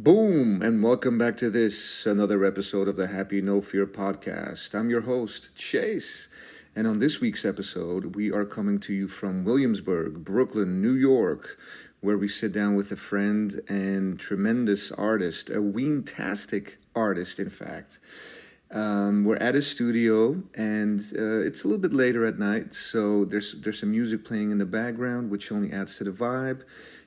Boom, and welcome back to another episode of the Happy No Fear podcast. I'm your host, Chase, and on this week's episode, we are coming to you from Williamsburg, Brooklyn, New York, where we sit down with a friend and tremendous artist, a ween-tastic artist, in fact. We're at his studio, and it's a little bit later at night, so there's some music playing in the background, which only adds to the vibe.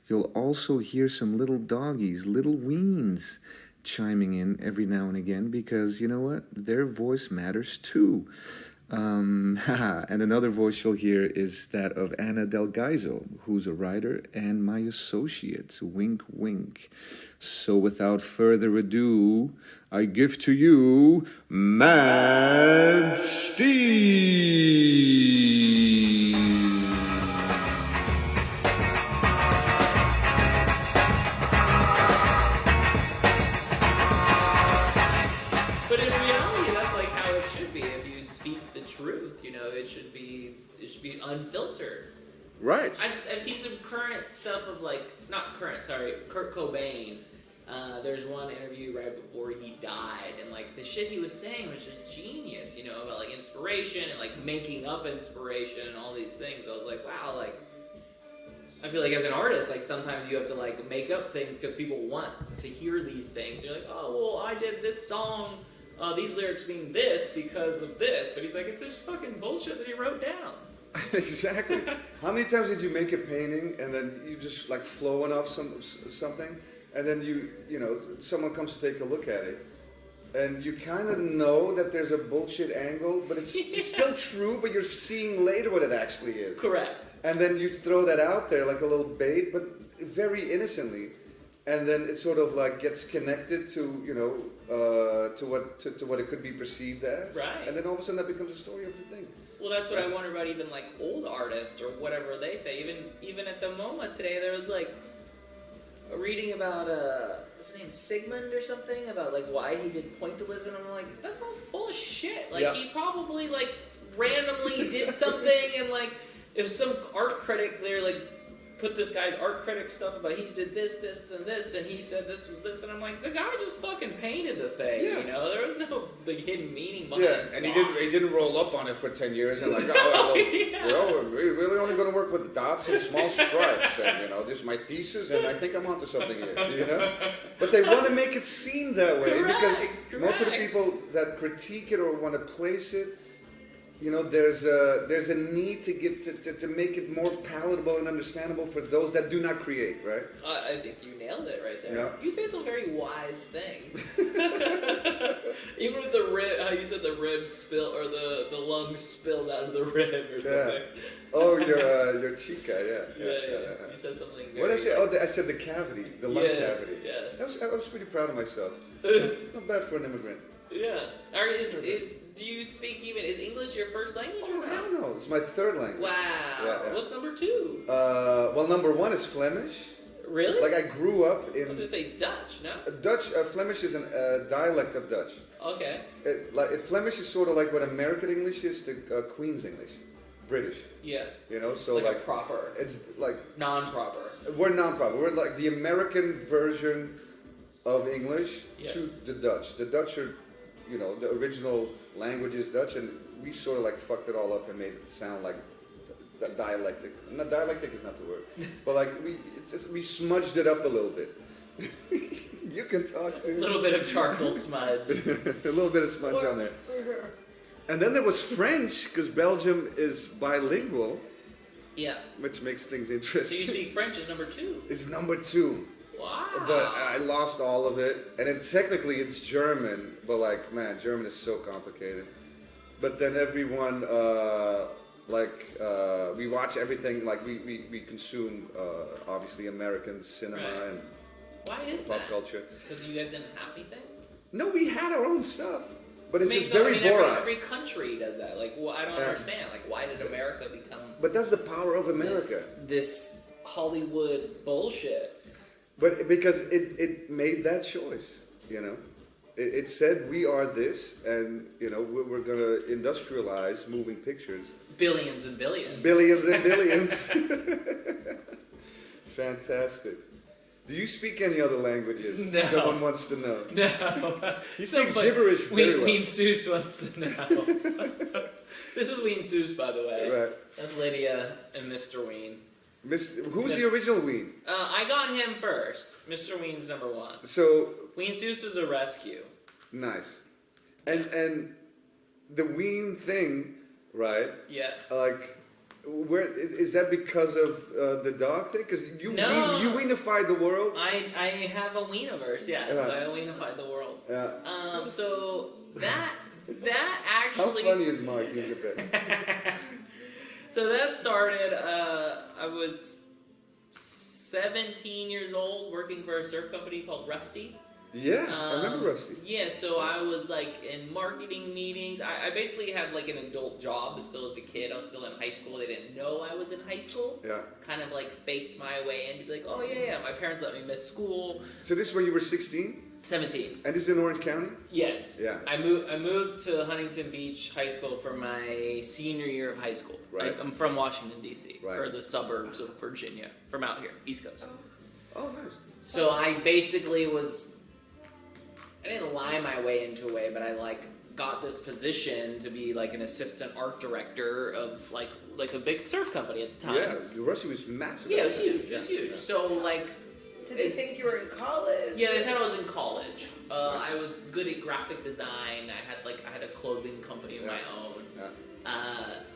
You'll also hear some little doggies, little weens, chiming in every now and again because, you know what? Their voice matters too. And another voice you'll hear is that of Anna Del Gaizo, who's a writer and my associate. Wink, wink. So without further ado, I give to you MadSteez. Unfiltered. Right. I've seen some current stuff of Kurt Cobain. There's one interview right before he died, and the shit he was saying was just genius, about inspiration and making up inspiration and all these things. I was like, wow, I feel like as an artist, sometimes you have to make up things because people want to hear these things. You're like, oh, well, I did this song, these lyrics mean this because of this, but he's like, it's just fucking bullshit that he wrote down. Exactly. How many times did you make a painting and then you just flowing off something, and then someone comes to take a look at it, and you kind of know that there's a bullshit angle, but it's still true, but you're seeing later what it actually is. Correct. And then you throw that out there like a little bait, but very innocently, and then it sort of gets connected to to what it could be perceived as. Right. And then all of a sudden that becomes a story of the thing. Well, that's what I wonder about even old artists or whatever they say. Even at the MoMA today, there was a reading about what's his name, Sigmund or something, about why he did pointillism. And I'm like, that's all full of shit. He probably randomly did something, and if some art critic there put this guy's art critic stuff about he did this, and this, and he said this was this, and I'm like, the guy just fucking painted the thing, There was no hidden meaning behind it. Yeah, and he didn't roll up on it for 10 years and we're really only going to work with dots and small stripes, and this is my thesis, and I think I'm onto something here, But they want to make it seem that way because most of the people that critique it or want to place it, there's a need to make it more palatable and understandable for those that do not create, right? I think you nailed it right there. Yeah. You say some very wise things. Even with the rib, how you said the ribs spill or the lungs spilled out of the rib or something. Yeah. Oh, your chica, yeah. You said something. What did I say? Oh, I said the cavity, the lung cavity. Yes. I was pretty proud of myself. Not bad for an immigrant. Yeah. Do you speak is English your first language? Oh, hell no. It's my third language. Wow. Yeah. What's number 2? Well, number 1 is Flemish. Really? I grew up in... I was going to say Dutch, no? Flemish is a dialect of Dutch. Okay. Flemish is sort of like what American English is to Queen's English. British. Yeah. So a proper. It's non-proper. We're non-proper. We're the American version of English to the Dutch. The Dutch are, the original language is Dutch, and we sort of fucked it all up and made it sound like dialectic. Not dialectic is not the word, but we smudged it up a little bit. You can talk to a little bit of charcoal smudge. A little bit of smudge on there. And then there was French, because Belgium is bilingual. Yeah. Which makes things interesting. So you speak French as number 2? It's number 2. Wow. But I lost all of it. And then technically it's German, but German is so complicated. But then everyone, we watch everything, we consume, obviously, American cinema and why is pop culture. Because you guys didn't have anything? No, we had our own stuff. But it's just very Borat. Every country does that. I don't understand. Why did America become... But that's the power of America. This Hollywood bullshit. But because it made that choice, It said we are this, and, we're going to industrialize moving pictures. Billions and billions. Billions and billions. Fantastic. Do you speak any other languages? No. Someone wants to know. No. You speak gibberish very well. Ween Seuss wants to know. This is Ween Seuss, by the way. Right. That's Lydia and Mr. Ween. Who's the original Ween? I got him first. Mr. Ween's number one. So Ween Seuss was a rescue. nice. And the Ween thing, right? Yeah. Like, where is that because of the dog thing? Because you weenified the world. I have a Weeniverse, yes. Yeah. I Weenify the world. Yeah. So that How actually. funny is Mark? He's a bit. So that started. I was 17 years old, working for a surf company called Rusty. Yeah, I remember Rusty. Yeah, so I was like in marketing meetings. I basically had like an adult job still as a kid. I was still in high school. They didn't know I was in high school. Yeah. Kind of like faked my way in to be like, oh yeah. My parents let me miss school. So this is when you were 16? 17. And this is in Orange County? Yes. Yeah. I moved to Huntington Beach High School for my senior year of high school. Right. I'm from Washington, D.C. Right. Or the suburbs of Virginia. From out here, East Coast. Oh, nice. So I basically I didn't lie my way into a way, but I like got this position to be like an assistant art director of like a big surf company at the time. Yeah, Rusty was massive. Yeah, it was huge. It was huge. Yeah. So like, Did they think you were in college? yeah, they thought I was in college. I was good at graphic design. I had a clothing company of my own. Yeah.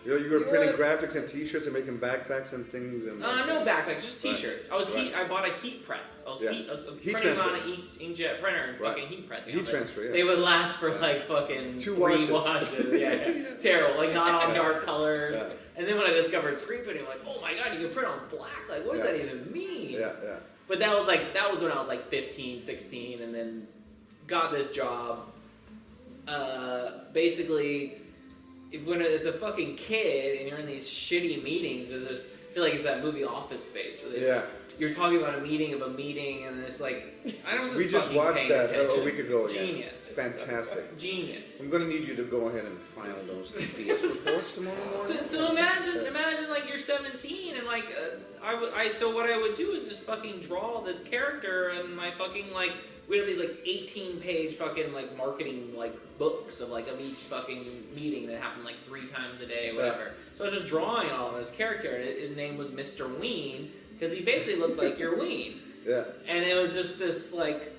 You were printing graphics and T-shirts and making backpacks and things. And no backpacks, just T-shirts. Right. I bought a heat press. I was Heat printing transfer. on an inkjet printer and Right. fucking heat pressing. Heat them. transfer, yeah. They would last for like fucking 2 3 washes. washes. Yeah. Terrible. Like not on dark colors. Yeah. And then when I discovered screen printing, I'm like, oh my god, you can print on black. Like, what does that even mean? Yeah. But that was when I was like 15, 16, and then got this job. Basically, when it's a fucking kid and you're in these shitty meetings, I feel like it's that movie Office Space where you're talking about a meeting, and it's like I wasn't. We just fucking watched paying that attention. a week ago again. Genius. Fantastic. Genius. I'm gonna need you to go ahead and file those TPS reports tomorrow morning. So imagine like you're 17 and like so what I would do is just fucking draw this character and my fucking like we have these like 18-page fucking like marketing like books of each fucking meeting that happened like 3 times a day, whatever. Yeah. So I was just drawing all of this character and his name was Mr. Ween because he basically looked like your Ween. Yeah. And it was just this like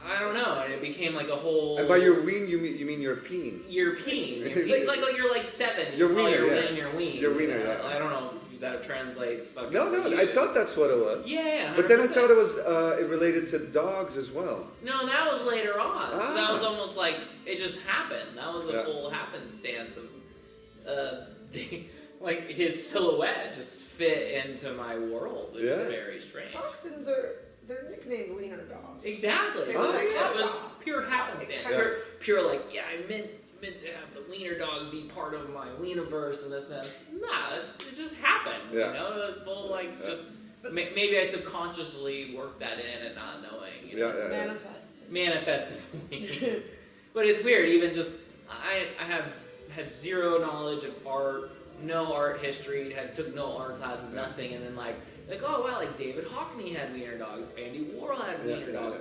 I don't know, and it became like a whole. And by your ween, you mean your peen. Your peen. Like you're like 7. Your you call wiener, your yeah. ween your ween. Your wiener, you know? yeah. I don't know if that translates. Fucking No, I thought that's what it was. Yeah. 100%. But then I thought it was related to dogs as well. No, that was later on. So that was almost like it just happened. That was a full happenstance of, like his silhouette just fit into my world, which was very strange. Toxins they're nicknamed wiener dogs. Exactly. Oh, So yeah. it was pure happenstance. Yeah. Pure like, yeah, I meant to have the wiener dogs be part of my Weeniverse and this. Nah, it just happened. Yeah. You know, it was full just. Maybe I subconsciously worked that in and not knowing. You know? Manifested wings. But it's weird. Even just I had zero knowledge of art, no art history, took no art classes, nothing, and then like oh wow, like David Hockney had wiener dogs, Andy Warhol had wiener dogs.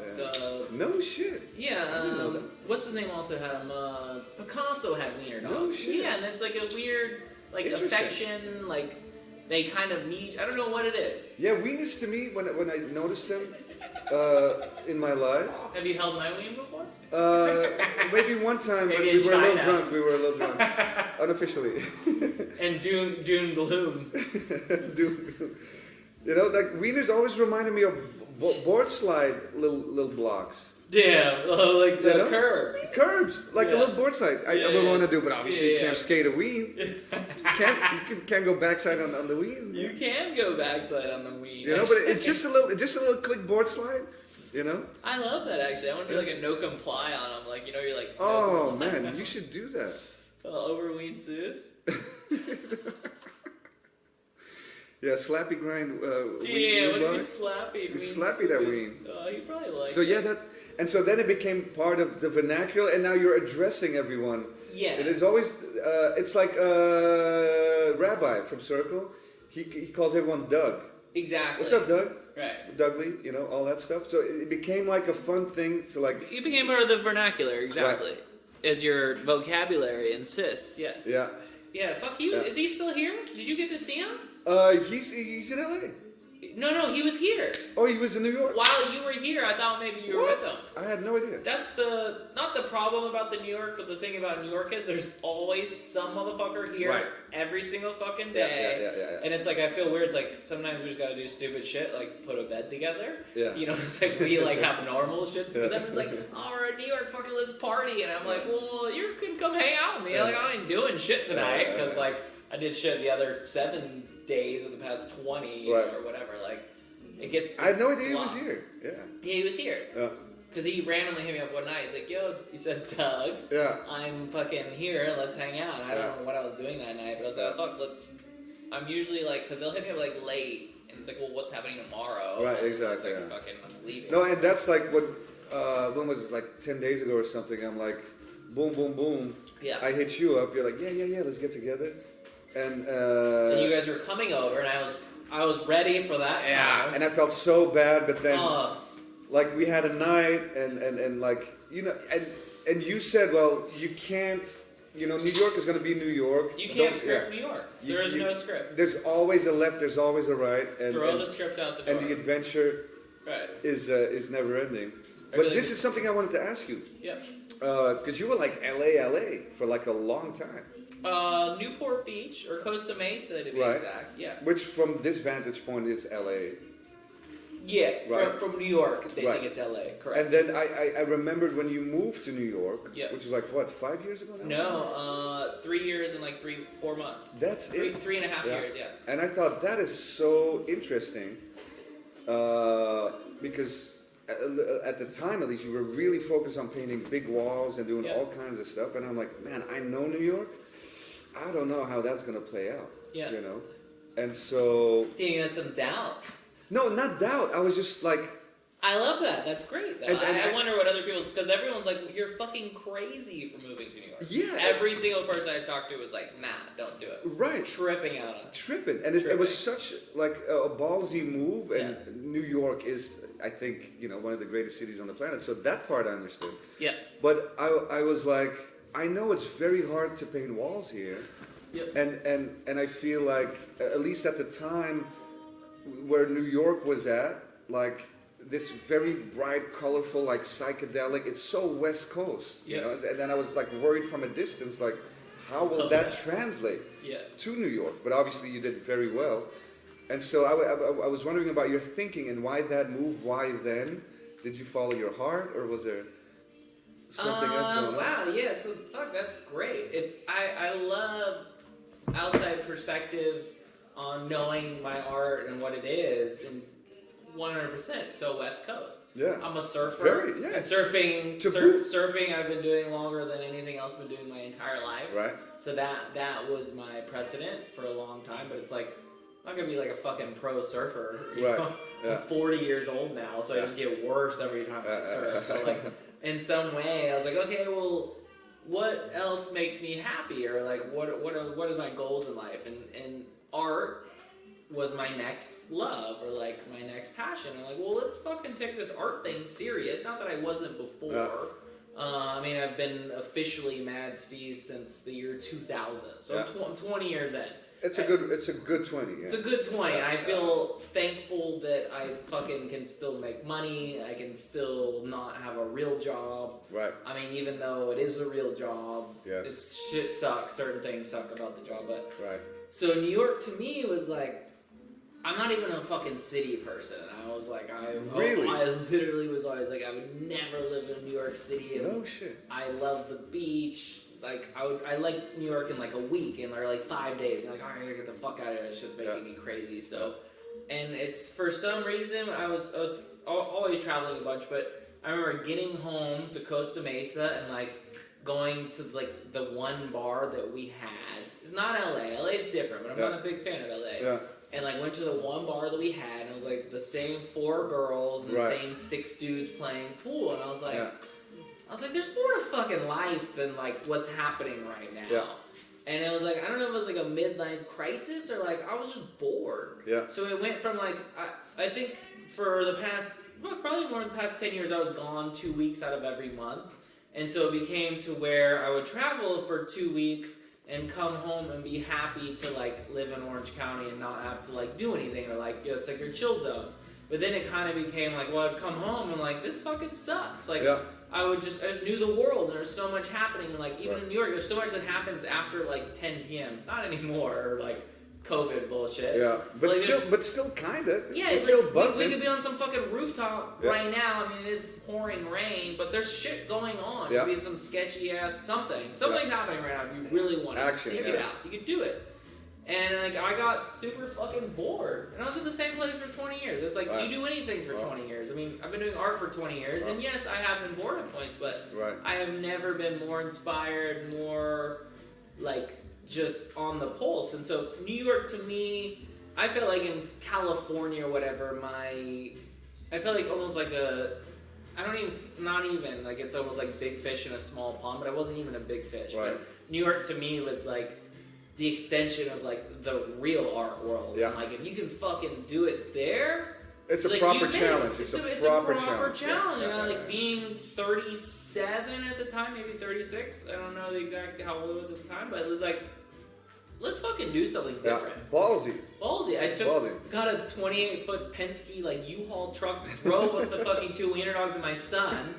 No shit. Yeah, what's his name also had them? Picasso had wiener dogs. No shit. Yeah, and it's like a weird like affection, like they kind of need. I don't know what it is. Yeah, wieners to me when I noticed them in my life. Have you held my ween before? Maybe one time, but Maybe we were a little drunk. Unofficially. And Dune Gloom. Dude. You know, like wieners always reminded me of board slide little blocks. Yeah, like the curbs. Curbs, like a little board slide. I would want to do, but obviously you can't skate a ween. You can't go backside on the ween. You can go backside on the ween. You know, but it's just a little click board slide. You know. I love that actually. I want to do like a no comply on them. Like you're like. Oh man, you should do that. Over Ween Seuss. Yeah, slappy grind. Damn, would be slappy. Slappy that ween. Oh, you probably like. So yeah, so then it became part of the vernacular, and now you're addressing everyone. Yeah. It is always. It's like Rabbi from Circle. He calls everyone Doug. Exactly. What's up, Doug? Right. Dudley, you know, all that stuff. So it became like a fun thing to like. You became part of the vernacular, exactly. Right. As your vocabulary insists, yes. Yeah. Yeah, fuck you. Yeah. Is he still here? Did you get to see him? He's in LA. No, he was here. Oh, he was in New York? While you were here, I thought maybe you were with him. I had no idea. That's not the problem about the New York, but the thing about New York is there's always some motherfucker here every single fucking day. Yeah. And it's like, I feel weird. It's like, sometimes we just gotta do stupid shit, like put a bed together. Yeah. You know, it's like we like have normal shit. Because everyone's like, oh, we're in New York, fucking let's party. And I'm like, well, you can come hang out with me. Like, I ain't doing shit tonight. Because like, I did shit the other 7 days of the past 20 or whatever. Like, it gets. I had no idea he was here. Yeah. Yeah, he was here. Yeah. Because he randomly hit me up one night. He's like, yo, he said, Doug, I'm fucking here. Let's hang out. And I don't know what I was doing that night, but I was like, oh, fuck, I'm usually like, because they'll hit me up like late. And it's like, well, what's happening tomorrow? Right, exactly. It's like, fucking, I'm leaving. No, and that's like what, when was it? Like 10 days ago or something. I'm like, boom, boom, boom. Yeah. I hit you up. You're like, yeah, let's get together. And you guys were coming over, and I was ready for that. Yeah. And I felt so bad, but then, like, we had a night, and like, you know, and you said, well, you can't, you know, New York is going to be New York. You can't script New York. There is no script. There's always a left, there's always a right. And, Throw the script out the door. And the adventure is never ending. But this is something I wanted to ask you. Yeah. Because you were like LA for like a long time. Newport Beach, or Costa Mesa to be exact. Yeah. Which from this vantage point is LA. Yeah, from New York, they think it's LA, correct. And then I remembered when you moved to New York, which was like, what, 5 years ago now? No, 3 years and like 4 months. That's it? 3.5 years, yeah. And I thought that is so interesting, because at the time, at least, you were really focused on painting big walls and doing all kinds of stuff. And I'm like, man, I know New York. I don't know how that's going to play out. Yeah. You know? And so... Do you have some doubt? No, not doubt. I was just like... I love that. That's great. I wonder what other people's... Because everyone's like, you're fucking crazy for moving to New York. Yeah. Every single person I've talked to was like, nah, don't do it. Right. Tripping out on it. Tripping. And it was such like a ballsy move. And New York is, I think, you know, one of the greatest cities on the planet. So that part I understood. Yeah. But I was like, I know it's very hard to paint walls here. Yep. And I feel like, at least at the time where New York was at, like... this very bright, colorful, like psychedelic. It's so West Coast, you know. And then I was like worried from a distance, like, how will that translate to New York? But obviously, you did very well. And so I was wondering about your thinking and why that move. Why then? Did you follow your heart, or was there something else going on? Wow, yeah. So fuck, that's great. I love outside perspective on knowing my art and what it is and. 100% so West Coast. Yeah. I'm a surfer. And surfing I've been doing longer than anything else I've been doing my entire life. Right. So that was my precedent for a long time, but it's like I'm not gonna be like a fucking pro surfer. You know? I'm 40 years old now, so I just get worse every time I surf. So like in some way I was like, okay, well, what else makes me happier? Like what is my goals in life? And art was my next love or like my next passion. I'm like, well, let's fucking take this art thing serious. Not that I wasn't before. I mean, I've been officially MadSteez since the year 2000, so I'm 20 years in. It's a good 20. Yeah. It's a good 20. And I feel thankful that I fucking can still make money. I can still not have a real job. Right. I mean, even though it is a real job, it's shit sucks. Certain things suck about the job, but so New York to me was like. I'm not even a fucking city person. I was like, I literally was always like, I would never live in New York City. No shit. I love the beach. Like, I like New York in like a week and or like 5 days. I'm like, all right, I gotta get the fuck out of here. This shit's making me crazy. So, and it's for some reason I was always traveling a bunch, but I remember getting home to Costa Mesa and like going to like the one bar that we had. It's not LA. LA is different, but I'm not a big fan of LA. Yeah. And like went to the one bar that we had, and it was like the same 4 girls and the same 6 dudes playing pool, and I was like, there's more to fucking life than like what's happening right now. Yeah. And it was like, I don't know if it was like a midlife crisis or like I was just bored. Yeah. So it went from like, I think for the past, probably more than the past 10 years, I was gone 2 weeks out of every month. And so it became to where I would travel for 2 weeks and come home and be happy to like live in Orange County and not have to like do anything or like, it's like your chill zone. But then it kind of became like, well, I'd come home and like, this fucking sucks. Like, I just knew the world, and there's so much happening. And like, even in New York, there's so much that happens after like 10 p.m. Not anymore, or like COVID bullshit. Yeah, but like, still kind of. Yeah, it's still buzzing. We could be on some fucking rooftop right now. I mean, it is pouring rain, but there's shit going on. It could be some sketchy ass something. Something's happening right now. If you really want to seek it out, you could do it. And like, I got super fucking bored, and I was in the same place for 20 years. It's like you do anything for 20 years. I mean, I've been doing art for 20 years, and yes, I have been bored at points, but I have never been more inspired, more like just on the pulse. And so New York to me, I feel like in California or whatever, I feel like almost like not even like it's almost like big fish in a small pond, but I wasn't even a big fish. But New York to me was like the extension of like the real art world. And like, if you can fucking do it there, it's a like, proper challenge. It's a proper challenge. You know, like being 37 at the time, maybe 36. I don't know the exact how old I was at the time, but it was like, let's fucking do something different. Ballsy. I got a 28-foot Penske like U-Haul truck, drove with the fucking 2 wiener dogs and my son.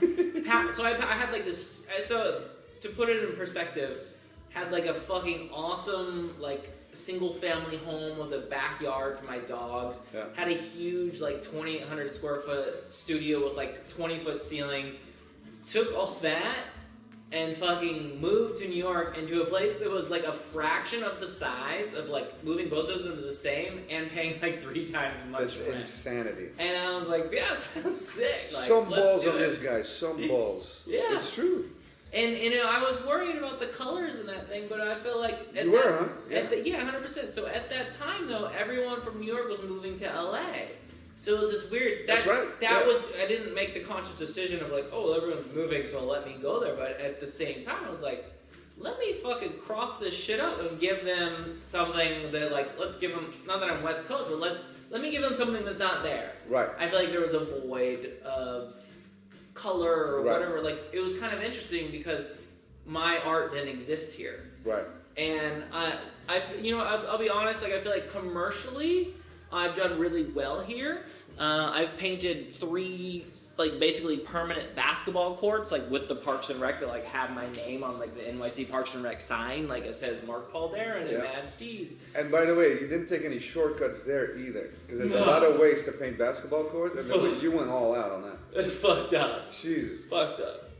So I had like this. So to put it in perspective, had like a fucking awesome like single family home with a backyard for my dogs. Had a huge like 2,800 square foot studio with like 20-foot ceilings. Took all that and fucking moved to New York and to a place that was like a fraction of the size of like moving both those into the same and paying like 3 times as much That's rent. Insanity. And I was like, yeah, sounds sick. Like, some balls on this guy. Some balls. Yeah. It's true. And you know, I was worried about the colors in that thing, but I feel like you were, huh? Yeah, 100%. So at that time, though, everyone from New York was moving to LA. So it was this weird. That's right. I didn't make the conscious decision of like, oh, everyone's moving, so let me go there. But at the same time, I was like, let me fucking cross this shit up and give them something that like, let's give them. Not that I'm West Coast, but let me give them something that's not there. Right. I feel like there was a void of color or whatever. Like, it was kind of interesting because my art didn't exist here. Right. And I'll be honest, like, I feel like commercially I've done really well here. I've painted 3 like basically permanent basketball courts, like with the Parks and Rec that like have my name on like the NYC Parks and Rec sign, like it says Mark Paul Darren and MadSteez. And by the way, you didn't take any shortcuts there either, because there's a lot of ways to paint basketball courts, and you went all out on that. It's fucked up. Jesus. Fucked up.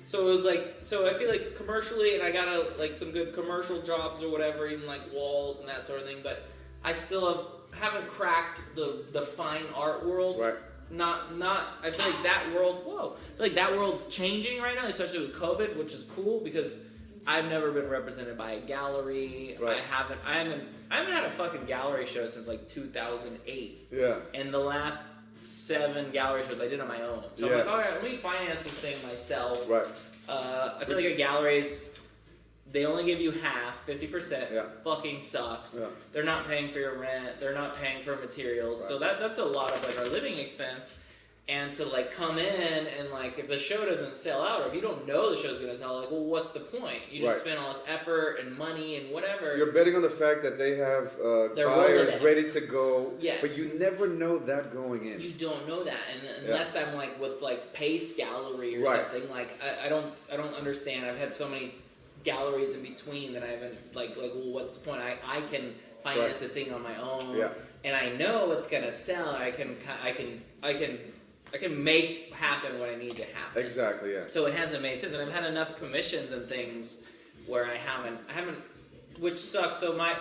So it was like, so I feel like commercially, and I got like some good commercial jobs or whatever, even like walls and that sort of thing, but I still haven't cracked the fine art world. Right. I feel like that world, I feel like that world's changing right now, especially with COVID, which is cool because I've never been represented by a gallery. Right. I haven't had a fucking gallery show since like 2008. Yeah. And the last 7 gallery shows I did on my own. So I'm like, all right, let me finance this thing myself. Right. I feel like a gallery's, they only give you half, 50%. Yeah. Fucking sucks. Yeah. They're not paying for your rent. They're not paying for materials. Right. So that's a lot of like our living expense. And to like come in and like if the show doesn't sell out, or if you don't know the show's gonna sell, like, well, what's the point? You just spend all this effort and money and whatever. You're betting on the fact that they have buyers ready to go, but you never know that going in. You don't know that, and unless I'm like with like Pace Gallery or something, like I don't understand. I've had so many galleries in between that I haven't like well, what's the point? I can finance the thing on my own, and I know it's gonna sell. I can make happen what I need to happen. Exactly, yeah. So it hasn't made sense, and I've had enough commissions and things where I haven't, which sucks. So my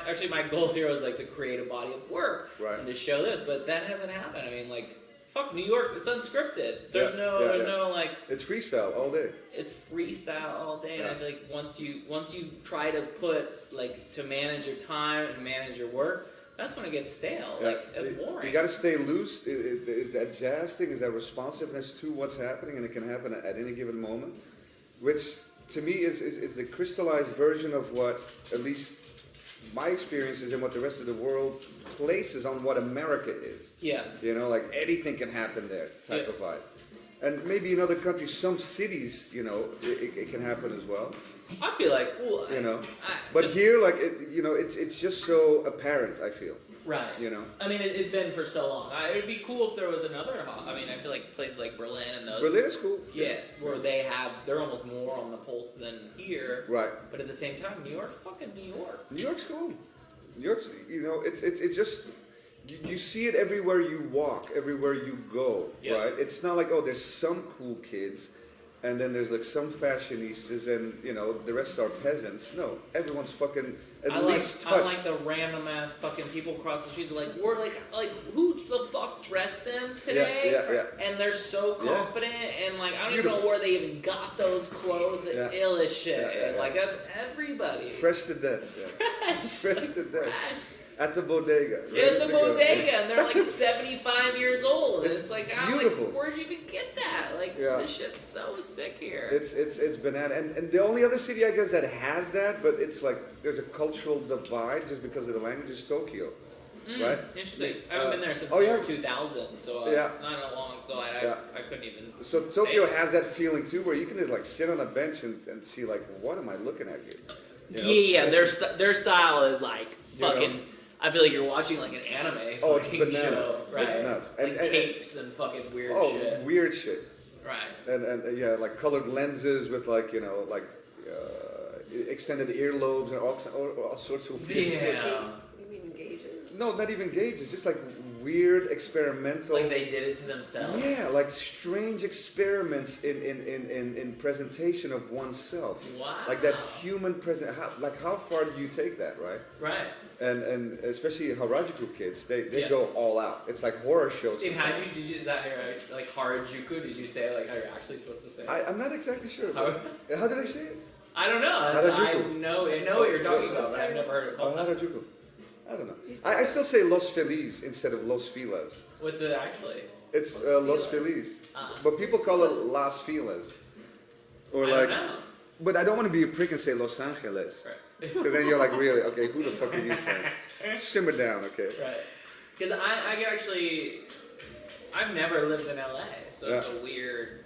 goal here was like to create a body of work and to show this, but that hasn't happened. I mean, like, fuck New York, it's unscripted. There's no like. It's freestyle all day. It's freestyle all day, and I feel like once you try to put like to manage your time and manage your work, that's when it gets stale. Like, it's boring. You got to stay loose. Is that jazz thing? Is that responsiveness to what's happening, and it can happen at any given moment? Which to me is the crystallized version of what at least my experiences and what the rest of the world places on what America is. Yeah. You know, like anything can happen there type of vibe. And maybe in other countries, some cities, you know, it can happen as well. I feel like, well, you know, but here, like, you know, it's just so apparent. I feel. Right. You know. I mean, it's been for so long. It'd be cool if there was another. I mean, I feel like places like Berlin and those. Berlin is cool. Yeah, where they're almost more on the pulse than here. Right. But at the same time, New York's fucking New York. New York's cool. New York's, you know, it's just. You see it everywhere you walk, everywhere you go, right? It's not like, oh, there's some cool kids, and then there's like some fashionistas, and you know the rest are peasants. No, everyone's fucking at least touched. I like the random ass fucking people across the street. Like we're like who the fuck dressed them today? Yeah. And they're so confident, and like I don't even know where they even got those clothes. The illest shit. Like that's everybody. Fresh to death. Fresh to death. Fresh. At the bodega. At the bodega, and they're like 75 years old. It's like, beautiful. Like, where'd you even get that? Like, this shit's so sick here. It's banana. And the only other city, I guess, that has that, but it's like, there's a cultural divide just because of the language, is Tokyo. Right? Interesting. I haven't been there since 2000, so not in a long time. I couldn't even. So Tokyo has that feeling too, where you can just like sit on a bench and see like, what am I looking at here? You know? Their style is like fucking. You know? I feel like you're watching like an anime fucking show, right? It's nuts. Like capes and fucking weird shit. Oh, weird shit. Right. And yeah, like colored lenses with like, you know, like extended earlobes and all sorts of weird shit. You mean gauges? No, not even gauges. Just like weird experimental. Like they did it to themselves. Yeah, like strange experiments in presentation of oneself. Wow. Like that human present. How far do you take that, right? Right. And especially Harajuku kids, they go all out. It's like horror shows. In Harajuku, is that like Harajuku? Did you say like how you're actually supposed to say it? I'm not exactly sure. How did I say it? I don't know. I know what you're talking about, but I've never heard it called Harajuku. I don't know. I still say Los Feliz instead of Los Feliz. What's it actually? It's Los Feliz. But people call it Las Feliz. Or like, but I don't want to be a prick and say Los Angeles. Right. Because then you're like, really? Okay, who the fuck are you from? Simmer down, okay? Right. Because I've never lived in LA, so it's a weird.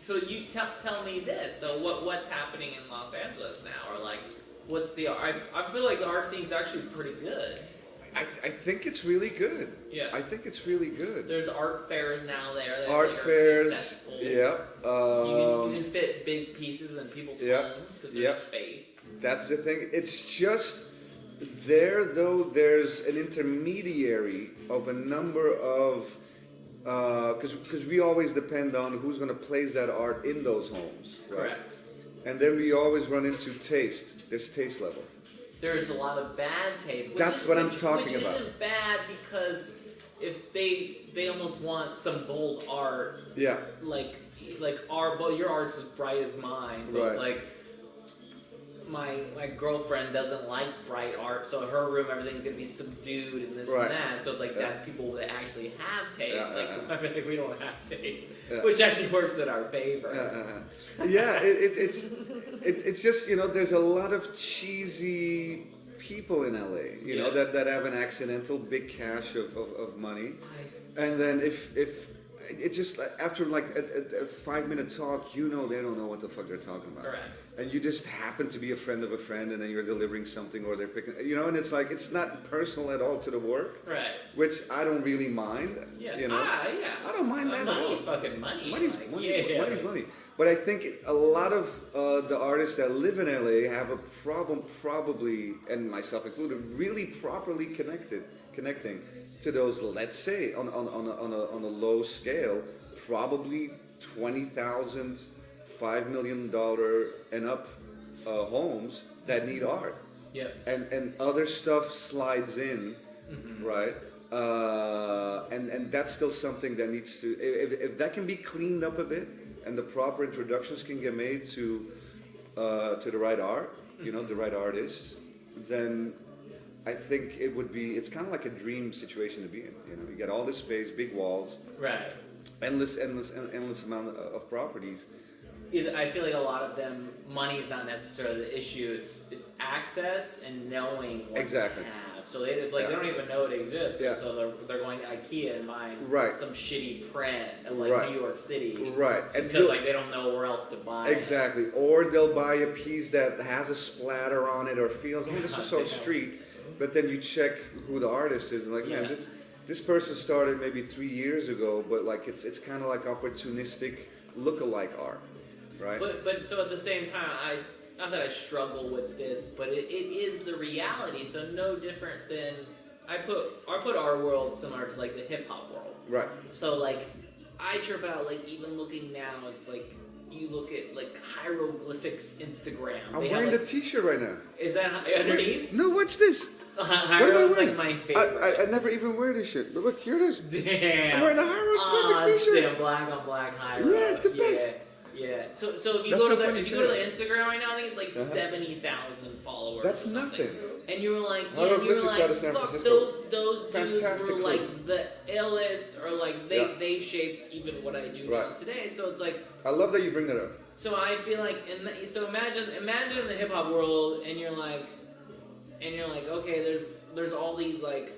So you tell me this. So what's happening in Los Angeles now, or like, what's the? I feel like the art scene's actually pretty good. I think it's really good. Yeah. I think it's really good. There's art fairs now there. Art fairs. Successful. Yeah. You can fit big pieces in people's homes because there's space. That's the thing. It's just there, though, there's an intermediary of a number of... Because we always depend on who's going to place that art in those homes. Right? Correct. And then we always run into taste. There's taste level. There's a lot of bad taste. I'm talking about. Which isn't bad because if they almost want some bold art. Yeah. Like your art's as bright as mine. So right. like my girlfriend doesn't like bright art, so her room everything's gonna be subdued and this and that. So it's like that's people that actually have taste. I think we don't have taste, which actually works in our favor. Yeah, it's just, you know, there's a lot of cheesy people in LA, you know, that have an accidental big cache of money, and then if it just after like a 5-minute talk, you know, they don't know what the fuck they're talking about. Correct. And you just happen to be a friend of a friend, and then you're delivering something, or they're picking, you know, and it's like, it's not personal at all to the work. Right. Which I don't really mind. Yeah. You know? I don't mind that at all. Money's fucking money. Money's money. But I think a lot of the artists that live in LA have a problem, probably, and myself included, really properly connecting to those, let's say, on a low scale, probably 20,000, $5 million and up homes that need art. Yeah. And other stuff slides in, right? And that's still something that needs to, if that can be cleaned up a bit, and the proper introductions can get made to the right art, you know, the right artists, then I think it would be, it's kind of like a dream situation to be in. You know, you get all this space, big walls, right, endless amount of properties. I feel like a lot of them, money is not necessarily the issue. It's access and knowing what Exactly. to have. So they don't even know it exists. Yeah. So they're going to IKEA and buying Right. some shitty print in like Right. New York City. Right. Just because like they don't know where else to buy it. Exactly. Or they'll buy a piece that has a splatter on it or feels, oh, this is so street. But then you check who the artist is, and like, man, this person started maybe 3 years ago, but like it's kind of like opportunistic look-alike art, right? But so at the same time, not that I struggle with this, but it is the reality. So no different than I put our world similar to like the hip hop world. Right. So like I trip out like even looking now, it's like you look at like hieroglyphics Instagram. I'm They wearing have, the T-shirt right now. is that underneath? No, watch this. Hiero's like my favorite. I never even wear this shit. But look, here it is. Damn. I'm wearing a hieroglyphics T-shirt. Damn, black on black hiero. Yeah, the best. Yeah. So if you That's go to so funny if you you go say to Instagram right now, I think it's like 70,000 followers. That's or something. nothing. And you were like, Hieroglyphics out of San fuck, Francisco. those dudes Fantastic were crew. like the illest, or like they shaped even what I do now today. So it's like, I love that you bring that up. so I feel like, so imagine in the hip hop world, and you're like, okay, there's all these like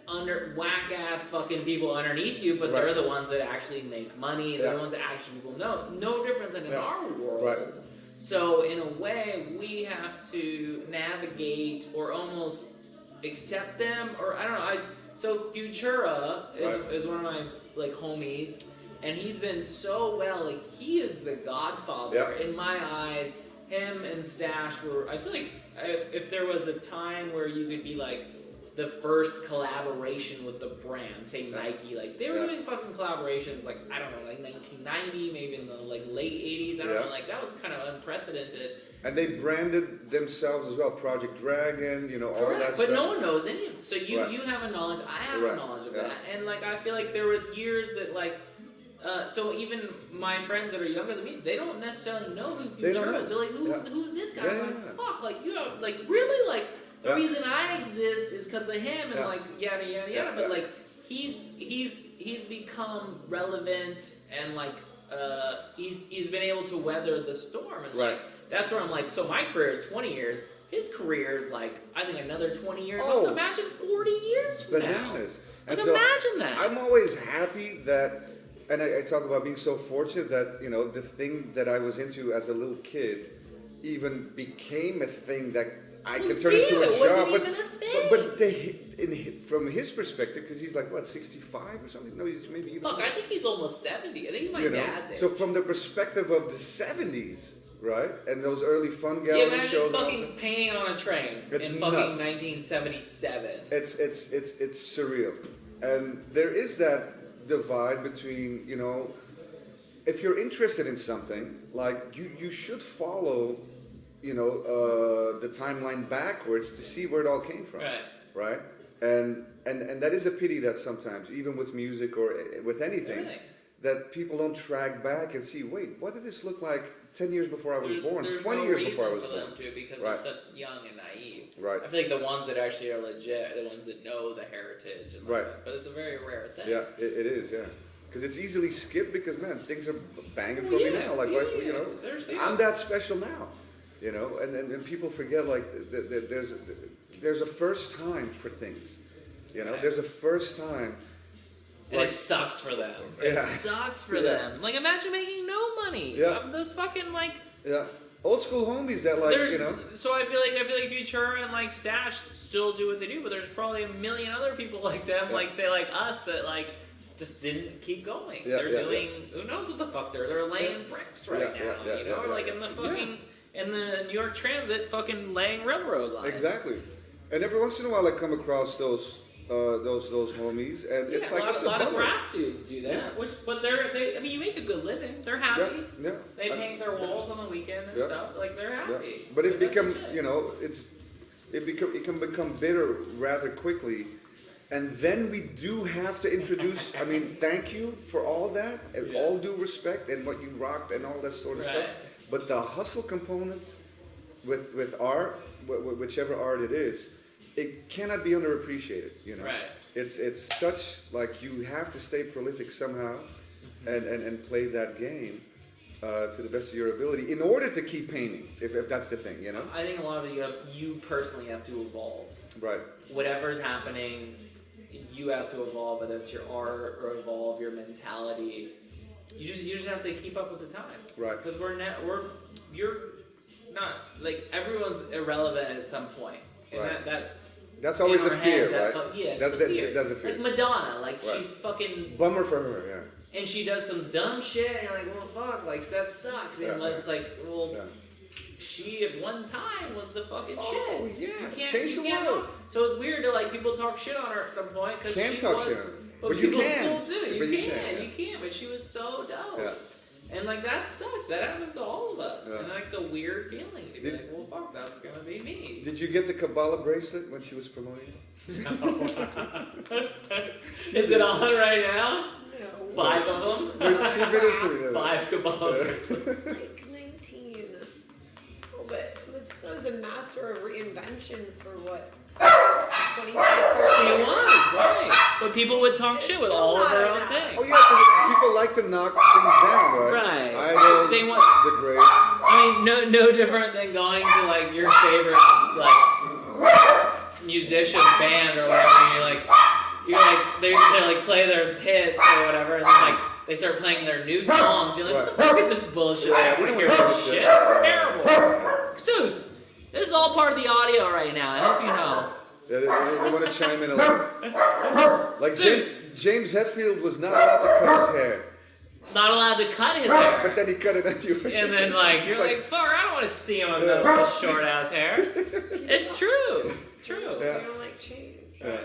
under whack ass fucking people underneath you, but they're the ones that actually make money. They're the ones that actually people know. No different than in our world. Right. So in a way, we have to navigate or almost accept them, or I don't know. So Futura is one of my like homies, and he's been so well. Like he is the godfather in my eyes. Him and Stash were. I feel like if there was a time where you could be like the first collaboration with the brand, say Nike, like they were doing fucking collaborations, like I don't know, like 1990, maybe in the like late 80s. I don't know, like that was kind of unprecedented. And they branded themselves as well, Project Dragon, you know, all that stuff. But no one knows any of it. So you have a knowledge, I have a knowledge of that, and like I feel like there was years that like. So even my friends that are younger than me, they don't necessarily know who Futura is. They're like, who's this guy? I'm like, fuck, like you have, like really, like the reason I exist is because of him, and like yada yada yada. But like he's become relevant, and like he's been able to weather the storm, and like that's where I'm like, so my career is 20 years. His career is like I think another 20 years. So imagine 40 years from bananas. now. Like and so imagine that. I'm always happy that. And I talk about being so fortunate that, you know, the thing that I was into as a little kid even became a thing that I could turn into a job. But from his perspective, because he's like, what, 65 or something? No, he's maybe even... Fuck, I think he's almost 70. I think he's my dad's age. So from the perspective of the 70s, right? And those early fun gallery shows... imagine fucking painting on a train in fucking 1977. It's surreal. And there is that divide between, you know, if you're interested in something, like you should follow, you know, the timeline backwards to see where it all came from, right? And that is a pity that sometimes, even with music or with anything, that people don't track back and see, wait, what did this look like 10 years before I was born, 20 years before I was born? There's no reason for them to, because they're such young and naive. Right. I feel like the ones that actually are legit are the ones that know the heritage. And that. But it's a very rare thing. Yeah, it is, yeah. Because it's easily skipped because, man, things are banging for me now. Like, you know, I'm that special now. You know, and people forget, like, there's a first time for things. You know, there's a first time. And it sucks for them. It sucks for them. Like, imagine making no money. Those fucking, like... Yeah. Old school homies that, like, you know... So I feel like Futura and, like, Stash still do what they do, but there's probably a million other people like them, like, say, like us, that, like, just didn't keep going. They're doing... Who knows what the fuck they're laying bricks right now, you know? Or, like, in the fucking... In the New York Transit, fucking laying railroad lines. Exactly. And every once in a while I come across those homies, and it's like it's a lot of graph dudes do that. But I mean, you make a good living. They're happy. Yeah. They paint their walls on the weekend and stuff. Like they're happy. Yeah. But it becomes, you know, it can become bitter rather quickly, and then we do have to introduce. I mean, thank you for all that, and all due respect, and what you rocked, and all that sort of stuff. But the hustle components with art, whichever art it is. It cannot be underappreciated, you know. Right. It's such, like, you have to stay prolific somehow and play that game. to the best of your ability in order to keep painting, if that's the thing, you know? I think a lot of it you personally have to evolve. Right. Whatever's happening, you have to evolve, whether it's your art or evolve your mentality. You just have to keep up with the time. Right. Because you're not, like, everyone's irrelevant at some point. And right. that's always the heads, fear, right? That's the fear. That's the fear. Like Madonna, like, right. she's fucking... Bummer for her, yeah. And she does some dumb shit, and you're like, well, fuck, like, that sucks. And it's like, well... Yeah. She at one time was the fucking shit. Oh yeah, Change the world. So it's weird to like people talk shit on her at some point because she talk was, shit on her. But you people can. still do. You can. But she was so dope. Yeah. And like that sucks. That happens to all of us. Yeah. And like it's a weird feeling to be like, well, fuck, that's gonna be me. Did you get the Kabbalah bracelet when she was promoting it? No. Is it on right now? No. 5 of them. She been into me. 5 Kabbalah bracelets. Like 19. Oh, but I was a master of reinvention for what? 25, 30 She was, right. But people would talk shit with all of their own things. Oh yeah, because people like to knock things down, right? Right. Idols, They want the greats. I mean, no different than going to like your favorite like musician band or whatever. And you're like they like play their hits or whatever, and then like they start playing their new songs. You're like, what the fuck is this bullshit? I don't want to hear this shit. It's terrible. Seuss, this is all part of the audio right now. I hope you know. Yeah, they want to chime in a little. Like James Hetfield was not allowed to cut his hair. Not allowed to cut his hair. But then he cut it anyway. And then you're like, fuck, I don't want to see him with that short ass hair. It's true. True. Yeah. I don't like change. Yeah.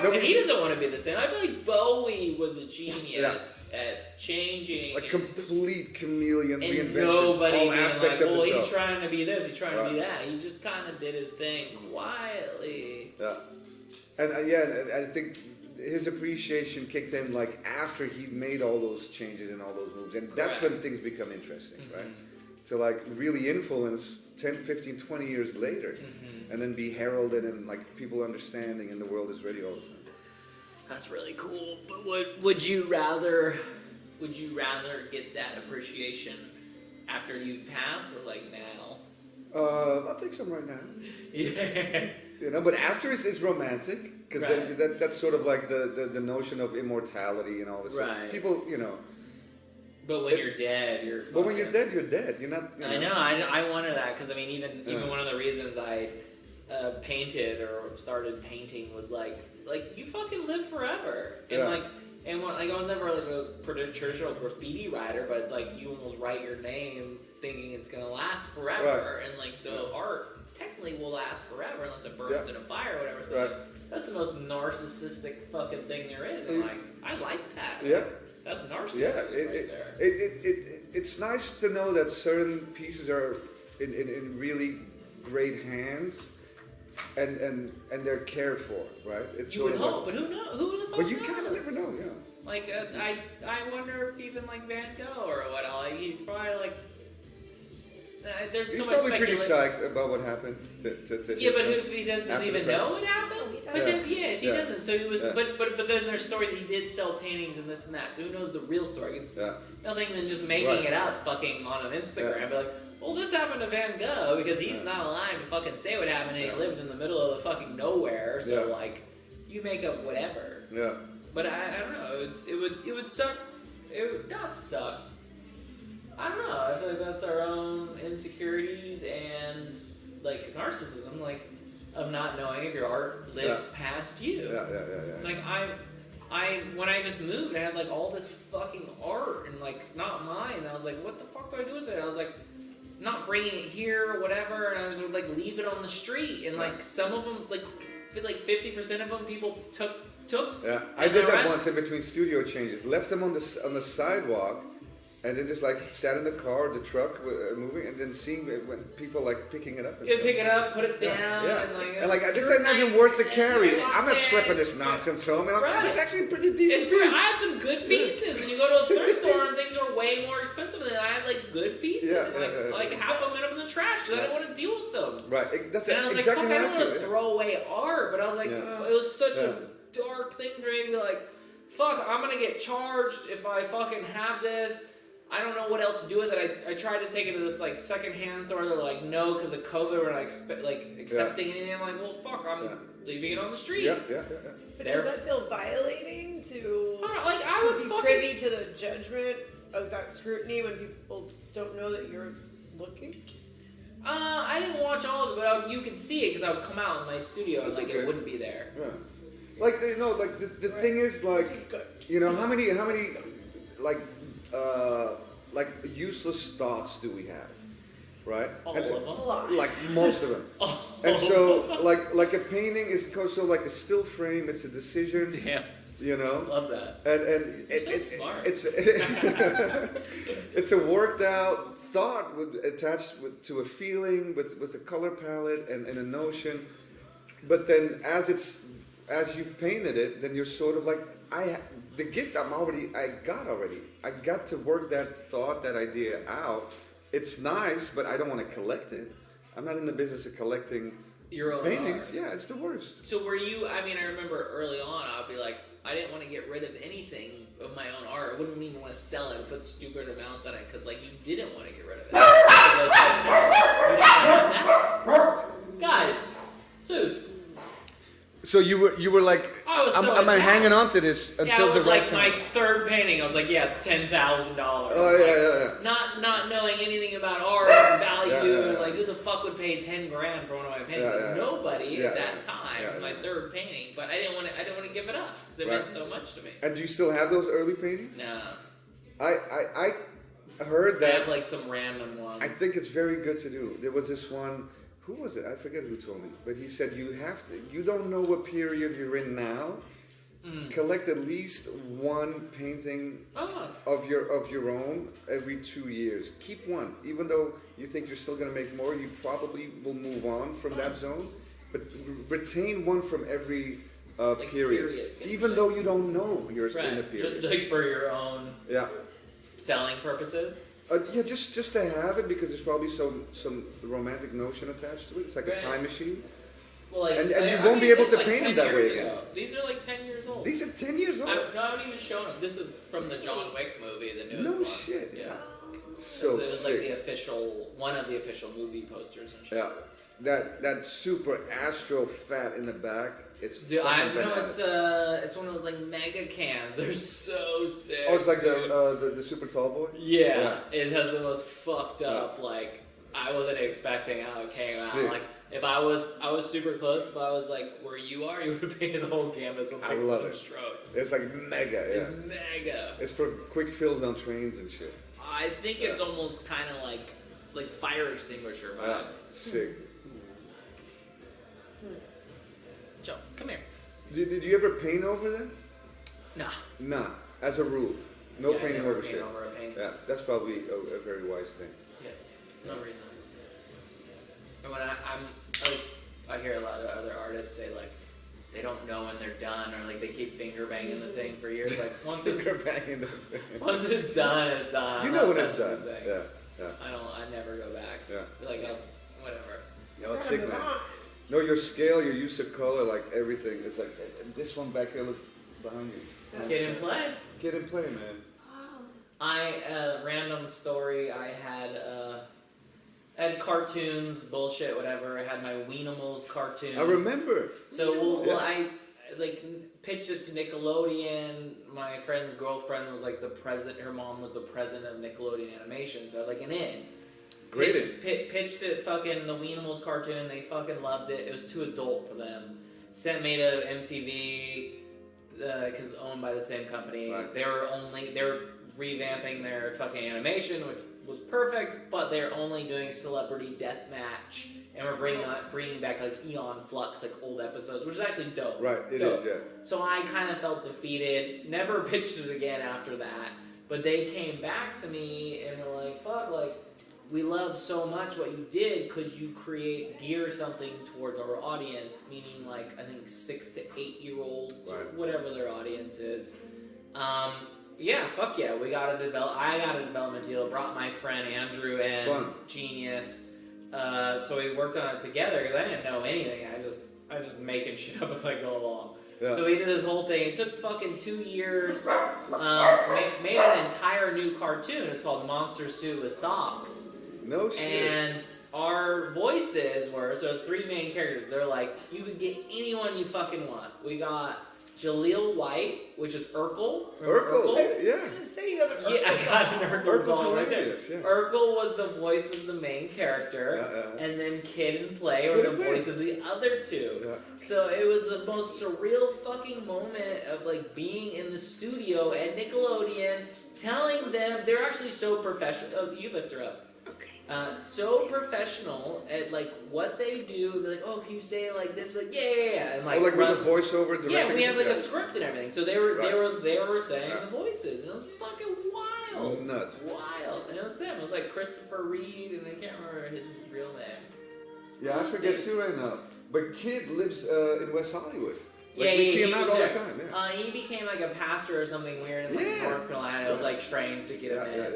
And he doesn't want to be the same. I feel like Bowie was a genius at changing. A complete chameleon and reinvention. nobody all being aspects like, of well, the he's show. trying to be this, he's trying to be that. He just kind of did his thing quietly. Yeah. And and I think his appreciation kicked in like after he made all those changes and all those moves. And that's when things become interesting, right? To like really influence 10, 15, 20 years later. And then be heralded and like people understanding and the world is ready all the time. That's really cool. But would you rather get that appreciation after you've passed or like now? I'll take some right now. Yeah. You know, but after is romantic because that's sort of like the notion of immortality and all this stuff. Right. People, you know. But when you're dead, you're. But when you're dead, you're dead. You're not. I know. I wonder that because I mean, even one of the reasons I painted or started painting was like you fucking live forever, and I was never like a traditional graffiti writer, but it's like you almost write your name thinking it's gonna last forever, and like so art technically will last forever unless it burns in a fire or whatever. So that's the most narcissistic fucking thing there is. And I like that. Yeah. That's narcissism right there. It's nice to know that certain pieces are in really great hands, and they're cared for, right? It's you would hope, but who knows? Who the fuck knows? But you kind of never know, yeah. Like I wonder if even like Van Gogh or what, like he's probably like. There's He's so much probably pretty speculation. psyched about what happened to Yeah, but if he doesn't even know what happened? But then, he doesn't. So he was, Yeah. but then there's stories he did sell paintings and this and that. So who knows the real story? Yeah. Nothing than just making it up, fucking on an Instagram. Be like, well, this happened to Van Gogh because he's not alive to fucking say what happened, and he lived in the middle of the fucking nowhere. So like, you make up whatever. Yeah. But I don't know. It would suck. It would not suck. I don't know. I feel like that's our own insecurities and like narcissism, like of not knowing if your art lives past you. Yeah. Like I when I just moved, I had like all this fucking art and like not mine. And I was like, what the fuck do I do with it? I was like, not bringing it here or whatever. And I was like, leave it on the street. And like some of them, like 50% of them, people took. Yeah, I did that once in between studio changes. Left them on the sidewalk. And then just like sat in the car, the truck moving, and then seeing when people like picking it up. And pick it up, put it down, and like this ain't not even worth the carry. I'm not schlepping this nonsense home. And it's actually a pretty decent piece. I had some good pieces, and you go to a thrift store and things are way more expensive. And I had like good pieces, like half of them ended up in the trash because I didn't want to deal with them. Right, that's and I was exactly like, fuck, I what don't want to throw away art, but I was like, it was such a dark thing for me to be like, fuck, I'm gonna get charged if I fucking have this. I don't know what else to do with it. I tried to take it to this like secondhand store. They're like, no, because of COVID, we're not accepting anything. I'm like, well, fuck, I'm leaving it on the street. Yeah. But does that feel violating to I would be privy to the judgment of that scrutiny when people don't know that you're looking? I didn't watch all of it, but you could see it because I would come out in my studio and it wouldn't be there. Yeah. Like the thing is like how many like useless thoughts do we have, right? All of them. Like most of them. And so like a painting is so like a still frame. It's a decision. Damn. Love that. And it's so smart. It's a worked out thought attached to a feeling with a color palette and a notion. But then as you've painted it, then you're sort of like the gift I got already. I got to work that thought, that idea out. It's nice, but I don't want to collect it. I'm not in the business of collecting your own paintings. art. Yeah, it's the worst. So were you? I mean, I remember early on, I'd be like, I didn't want to get rid of anything of my own art. I wouldn't even want to sell it, put stupid amounts on it, because you didn't want to get rid of it. Guys, Zeus. So you were like, I'm hanging on to this until the right time. My third painting. I was like, yeah, it's $10,000. Oh yeah. Not knowing anything about art and value, like who the fuck would pay $10,000 for one of my paintings? Nobody at that time. My third painting, but I didn't want to give it up because it meant so much to me. And do you still have those early paintings? No. I heard that. I have some random ones. I think it's very good to do. There was this one. Who was it? I forget who told me. But he said you don't know what period you're in now. Collect at least one painting of your own every 2 years. Keep one. Even though you think you're still going to make more, you probably will move on from that zone. But retain one from every period. Even though you don't know you're in a period. Just for your own selling purposes? Just to have it, because there's probably some romantic notion attached to it. It's like a time machine. Well, and you won't be able to paint them that way again. These are 10 years old. These are 10 years old? I haven't even shown them. This is from the John Wick movie, the newest one. No shit. Yeah. So it was sick. One of the official movie posters and shit. Yeah. That super astro fat in the back. It's it's one of those mega cans. They're so sick. Oh, it's like the super tall boy? Yeah. It has the most fucked up I wasn't expecting how it came out. If I was super close, if I was where you are, you would have painted the whole canvas with one stroke. It's mega, It's mega. It's for quick fills on trains and shit. I think it's almost kind of like fire extinguisher vibes. Sick. Joe, come here. Did you ever paint over them? Nah. As a rule. No painting over shit. Over a painting. Yeah, that's probably a very wise thing. Yeah, no reason. And when I hear a lot of other artists say they don't know when they're done, or they keep finger banging the thing for years. Once it's banging the thing. Once it's done, it's done. You know when it's done. Yeah. I never go back. Yeah. Whatever. No, it's sick, man. No, your scale, your use of color, everything. It's this one back here, look behind you. Kid and play. Kid and play, man. Random story. I had cartoons, bullshit, whatever. I had my Weenimals cartoon. I remember. So I pitched it to Nickelodeon. My friend's girlfriend was the president. Her mom was the president of Nickelodeon Animation. So an in. Pitched it fucking the Weenimals cartoon. They fucking loved it. It was too adult for them. Sent me to MTV because owned by the same company. Right. They're revamping their fucking animation, which was perfect, but they're only doing Celebrity Deathmatch, and we're bringing back Eon Flux, old episodes, which is actually dope. Right, it is, yeah. So I kind of felt defeated. Never pitched it again after that. But they came back to me and were like, "Fuck, we love so much what you did. Could you gear something towards our audience?" Meaning, I think 6 to 8 year olds, right. Whatever their audience is. Yeah, fuck yeah. I got a development deal. Brought my friend Andrew in. Fun. Genius. So we worked on it together because I didn't know anything. I just making shit up as I go along. Yeah. So he did this whole thing. It took fucking 2 years. Made an entire new cartoon. It's called Monster Suit with Socks. No shit. And our voices were, so 3 main characters. They're like, you could get anyone you fucking want. We got Jaleel White, which is Urkel. Remember Urkel? Yeah. I was gonna say you have an Urkel. Yeah, I got an Urkel Urkel's doll right there. hilarious, yeah. Urkel was the voice of the main character, and then Kid and Play were the voice of the other 2. Yeah. So it was the most surreal fucking moment of like being in the studio at Nickelodeon, telling them they're actually so professional. Oh, you lift her up. So professional at like what they do. They're like, oh, can you say it like this? Like, yeah, and like, like with the voiceover. Yeah, we have like a script and everything. So they were saying the voices, and it was fucking wild, nuts, wild. And it was them. It was like Christopher Reed, and I can't remember his real name. Yeah, I forget too right now. But Kid lives in West Hollywood. Like, yeah, we see him out all there. the time. Yeah. He became like a pastor or something weird in like North Carolina. It was like strange to get him in. Yeah.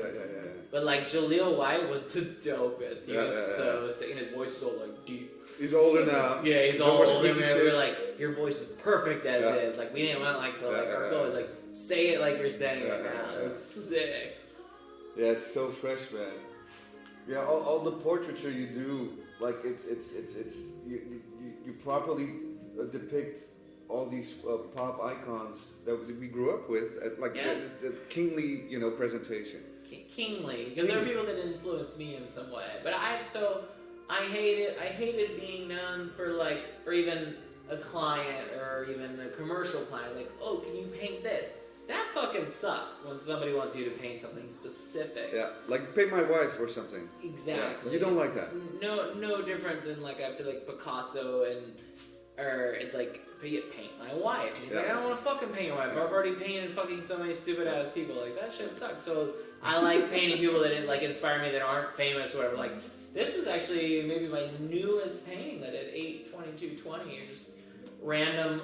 But like Jaleel White was the dopest. He was so sick, and his voice was all like deep. He's older now. Yeah, he's no all older. We shit. were like, your voice is perfect as is. Like we didn't want like the Urkel was like, say it like you're saying it now. It was sick. Yeah, it's so fresh, man. Yeah, all the portraiture you do, like it's you properly depict all these pop icons that we grew up with, like the kingly, presentation. Kingly, because there are people that influence me in some way. But I hated being known for like, or even a client or even a commercial client, like, oh, can you paint this? That fucking sucks when somebody wants you to paint something specific. Yeah, like paint my wife or something. Exactly. Yeah. You don't like that? No different than like I feel like Picasso or it's like paint my wife. And he's like, I don't want to fucking paint your wife. I've already painted fucking so many stupid ass people. Like that shit sucks. So I like painting people that like inspire me that aren't famous or whatever. Like this is actually maybe my newest painting that at 8/22/20 you're just random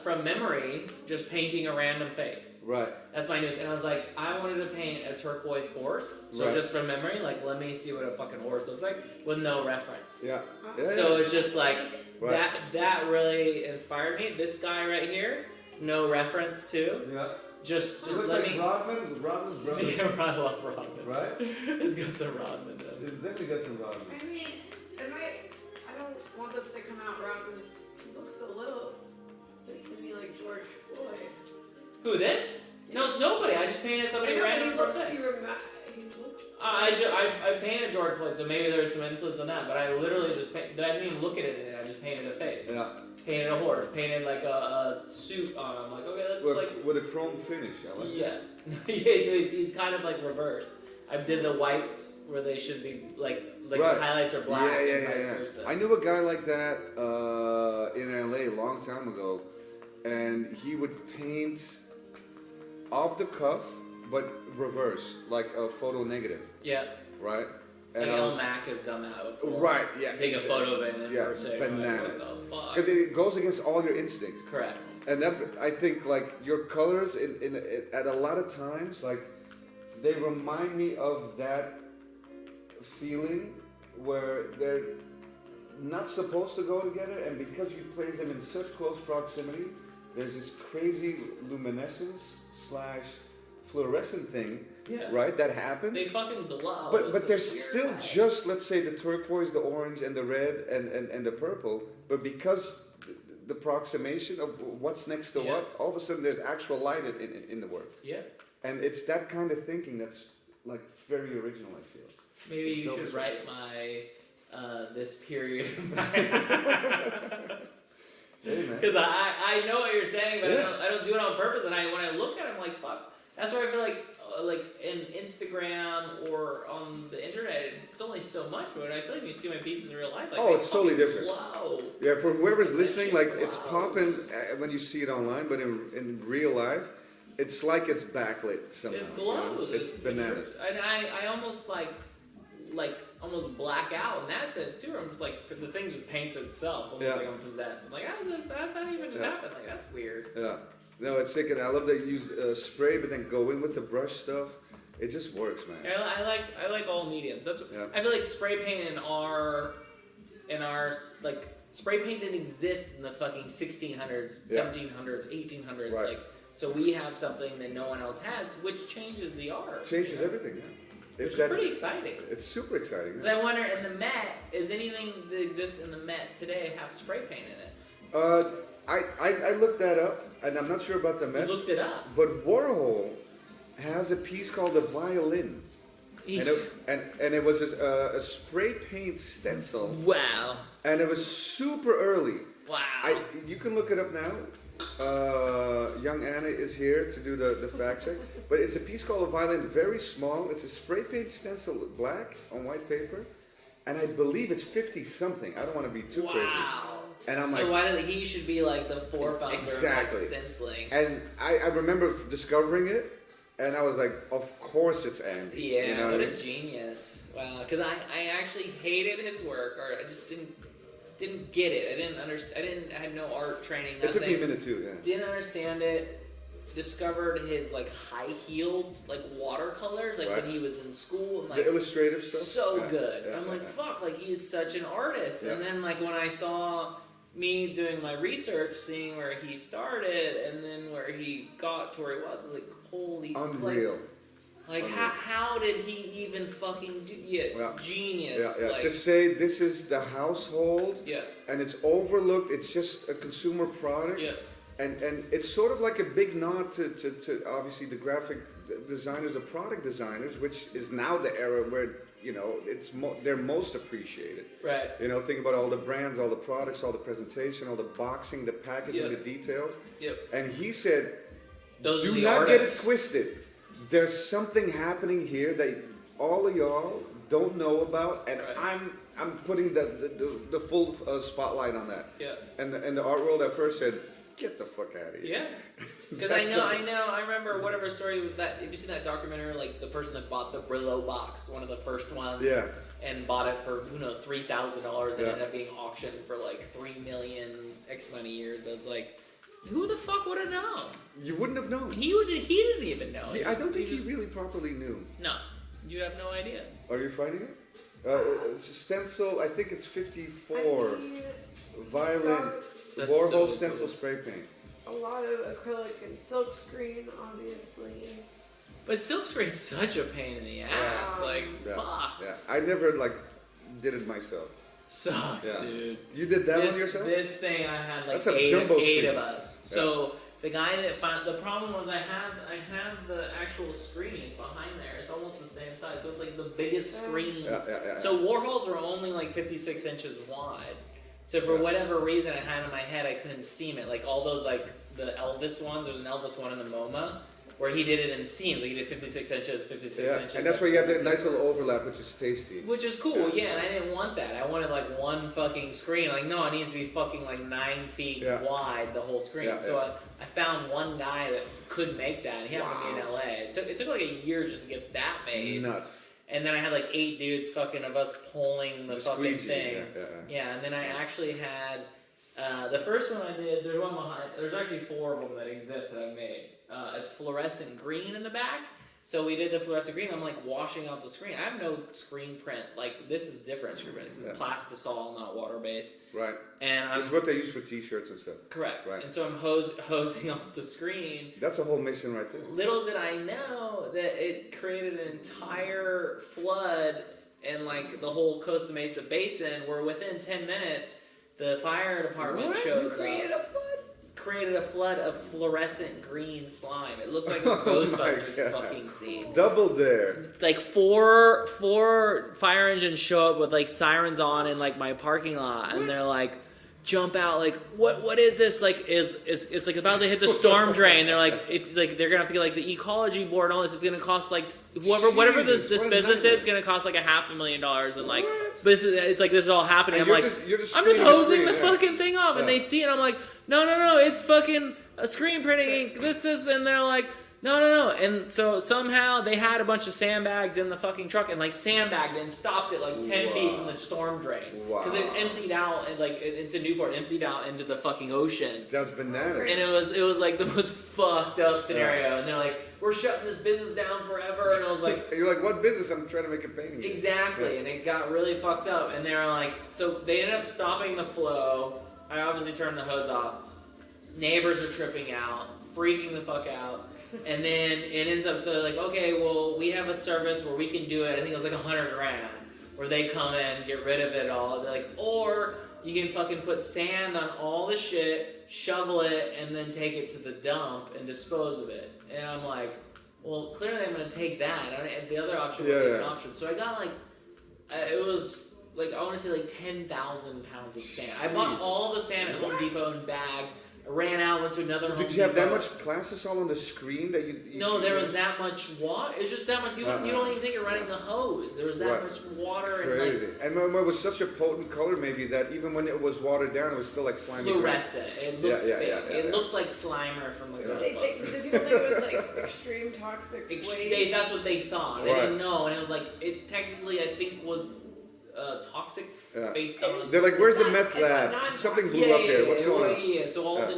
from memory, just painting a random face. Right. That's my news. And I was like, I wanted to paint a turquoise horse. So just from memory, like let me see what a fucking horse looks like with no reference. Yeah. So it's just like that really inspired me. This guy right here, no reference to. Yeah. Just looks let like me. Rodman's brother. Yeah, I love Rodman. Right? It's got some Rodman though. It's definitely got some Rodman. I mean, I don't want this to come out wrong, because he looks a little bit to me like George Floyd. Who, this? No, nobody. I just painted somebody random from thing. He looks. I painted George Floyd, so maybe there's some influence on that. But I literally just painted. I didn't even look at it. I just painted a face. Yeah. Painted a horse. Painted like a suit on him. Like okay, that's with a chrome finish. I like yeah. Yeah. So he's kind of like reversed. I did the whites where they should be like the highlights are black and vice versa. I knew a guy like that in LA a long time ago, and he would paint off the cuff but reverse, like a photo negative. Yeah. Right. And El Mac has done that before. Right. Yeah. Take a photo of it and then say, bananas. What the Because it goes against all your instincts. Correct. And that, I think, like your colors at a lot of times, like they remind me of that feeling where they're not supposed to go together, and because you place them in such close proximity, there's this crazy luminescence / fluorescent thing, right? That happens. They fucking glow. But there's still just, let's say, the turquoise, the orange, and the red, and the purple. But because the approximation of what's next to what, all of a sudden there's actual light in the work. Yeah. And it's that kind of thinking that's like very original, I feel. Maybe you should write my this period. Because I know what you're saying, but I don't do it on purpose. And when I look at it, I'm like, fuck. That's why I feel like in Instagram or on the internet, it's only so much. But I feel like when you see my pieces in real life, like, it's totally different. Wow. Yeah, for whoever's listening, like it's popping when you see it online, but in real life, it's like it's backlit somehow. It glows. It's bananas. And I almost almost black out in that sense too. I'm just like the thing just paints itself, almost like I'm possessed. I'm like, how did that even just happen? Like that's weird. Yeah. No, it's sick, and I love that you use spray, but then go in with the brush stuff. It just works, man. I like all mediums. That's I feel like spray paint in our like spray paint didn't exist in the fucking 1600s, 1700s, 1800s. Right. Like, so we have something that no one else has, which changes the art. Changes everything, yeah. It's pretty exciting. It's super exciting. Because I wonder, in the Met, is anything that exists in the Met today have spray paint in it? I looked that up, and I'm not sure about the Met. You looked it up. But Warhol has a piece called The Violin. And it was a spray paint stencil. Wow. And it was super early. Wow. You can look it up now. Young Anna is here to do the fact check. But it's a piece called A Violin, very small. It's a spray paint stencil, black on white paper. And I believe it's 50-something. I don't want to be too crazy. And I'm so why did he should be like the forefounder of stenciling? And I remember discovering it, and I was like, of course it's Andy. Yeah, you know what what I a mean? genius. Wow, because I actually hated his work, or I just didn't get it. I didn't understand. I had no art training. Nothing. It took me a minute too. Yeah. Didn't understand it. Discovered his like high-heeled like watercolors, like when he was in school, and like the illustrative stuff. So good. I'm like, fuck, like he's such an artist. And then like when I saw me doing my research, seeing where he started and then where he got to where he was, like holy unreal. Like how did he even fucking do? Genius. Yeah. Like, to say this is the household. Yeah. And it's overlooked. It's just a consumer product. Yeah. And it's sort of like a big nod to obviously the graphic designers, the product designers, which is now the era where they're most appreciated. Right. Think about all the brands, all the products, all the presentation, all the boxing, the packaging, the details. Yep. And he said, do not get it twisted. There's something happening here that all of y'all don't know about, and I'm putting the full spotlight on that. Yeah. And the art world at first said, get the fuck out of here. Yeah. Because I remember whatever story was that. Have you seen that documentary, like the person that bought the Brillo box, one of the first ones? Yeah. And bought it for, who knows, $3,000 and ended up being auctioned for like $3 million X amount of years. That's like, who the fuck would have known? You wouldn't have known. He didn't even know. I don't think he really properly knew. No. You have no idea. Are you finding it? It's a stencil, I think it's 54. Violin. Warhol stencil spray paint. A lot of acrylic and silk screen, obviously. But silk screen's such a pain in the ass. Fuck. Yeah, I never did it myself. Sucks, dude. You did that one yourself? This thing I had like eight of us. So the guy that found the problem was I have the actual screen behind there. It's almost the same size, so it's like the biggest screen. So Warhols are only like 56 inches wide. So for whatever reason I had in my head, I couldn't seam it. Like all those like the Elvis ones. There's an Elvis one in the MoMA where he did it in seams. Like he did 56 inches, 56 inches. And that's where you have the nice little overlap, which is tasty. Which is cool, and I didn't want that. I wanted like one fucking screen. Like, no, it needs to be fucking like 9 feet wide, the whole screen. So I found one guy that could make that. He happened to be in LA. It took like a year just to get that made. Nuts. And then I had like 8 dudes fucking of us pulling the fucking thing. Yeah, and then I actually had the first one I did. There's one behind. There's actually 4 of them that exist that I made. It's fluorescent green in the back. So we did the fluorescent green. I'm like washing out the screen. I have no screen print. Like this is different screen print. This is plastisol, not water based. Right. And it's what they use for T-shirts and stuff. Correct. Right. And so I'm hosing off the screen. That's a whole mission right there. Little did I know that it created an entire flood in like the whole Costa Mesa Basin, where within 10 minutes the fire department shows up. Created a flood of fluorescent green slime. It looked like a Ghostbusters fucking scene. Double dare. Like four fire engines show up with like sirens on in like my parking lot, and they're like, jump out, like what is this? Like it's like about to hit the storm drain. They're like, if like they're gonna have to get like the ecology board and all this. It's gonna cost like whatever this business is, it's gonna cost like $500,000 and like it's like this is all happening. And I'm just hosing the fucking thing off, and they see it. I'm like, no, it's fucking a screen printing. This, and they're like, No. And so somehow they had a bunch of sandbags in the fucking truck and like sandbagged it and stopped it like 10 feet from the storm drain. Because it emptied out and like into Newport, emptied out into the fucking ocean. That's bananas. And it was like the most fucked up scenario. And they're like, we're shutting this business down forever. And I was like, you're like, what business? I'm trying to make a painting. Exactly. Yeah. And it got really fucked up. And they were like, so they ended up stopping the flow. I obviously turned the hose off. Neighbors are tripping out, freaking the fuck out. And then it ends up so like, okay, well, we have a service where we can do it. I think it was like $100,000, where they come in, get rid of it all. They're like, or you can fucking put sand on all the shit, shovel it, and then take it to the dump and dispose of it. And I'm like, well, clearly I'm gonna take that. And the other option wasn't an option. So I got like, it was like I want to say like 10,000 pounds of sand. I bought all the sand at Home Depot in bags. Ran out, went to another Home Did you have that much classes all on the screen that you No, there was that much water. It's just that much. You don't even think you're running the hose. There was that much water. Crazy. And like... And it was such a potent color maybe that even when it was watered down, it was still like slimy. Fluorescent. It looked fake. It looked like Slimer from the Ghostbusters. Did people think it was like extreme toxic waste? That's what they thought. They didn't know. And it was like, it technically, I think, was toxic. Based on they're like, where's the meth lab? Something blew up here. What's going on? Yeah, so all the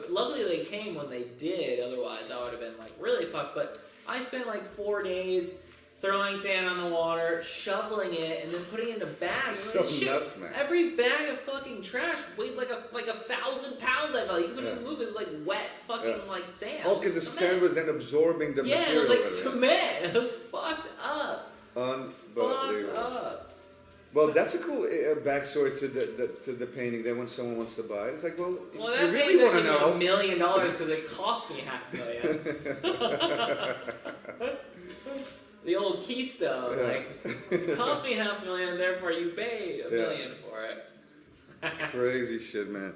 luckily they came when they did. Otherwise, I would have been like really fucked. But I spent like 4 days throwing sand on the water, shoveling it, and then putting it in a bag. So nuts, man. Every bag of fucking trash weighed like 1,000 pounds. I felt like you couldn't even move. It was like wet fucking like sand. Oh, because the sand was then absorbing the material. Yeah, it was like cement. It was fucked up. Unbelievable. Fucked up. Well, that's a cool backstory to the painting. Then when someone wants to buy it, it's like, well that you really want to know. $1 million because it cost me $500,000. The old keystone, like it cost me $500,000, therefore you pay $1 million for it. Crazy shit, man.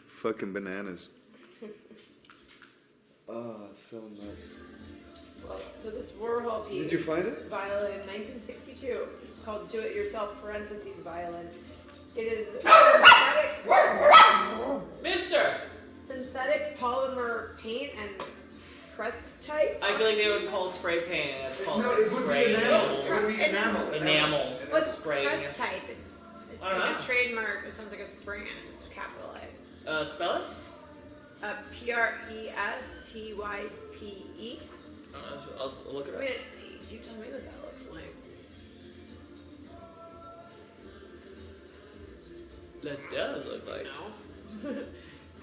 Fucking bananas. Oh, it's so nuts. Well, so this Warhol piece. Did you find it? Violin, 1962. It's called Do It Yourself parentheses violin. It is synthetic polymer paint and press type. I feel like they would call spray paint and it's called spray enamel. What's spray press type? It's I don't know. a trademark. It sounds like a brand. It's capital A. Spell it? Prestype. I'll look it up. Wait, you tell me what that looks like. That does look like. No.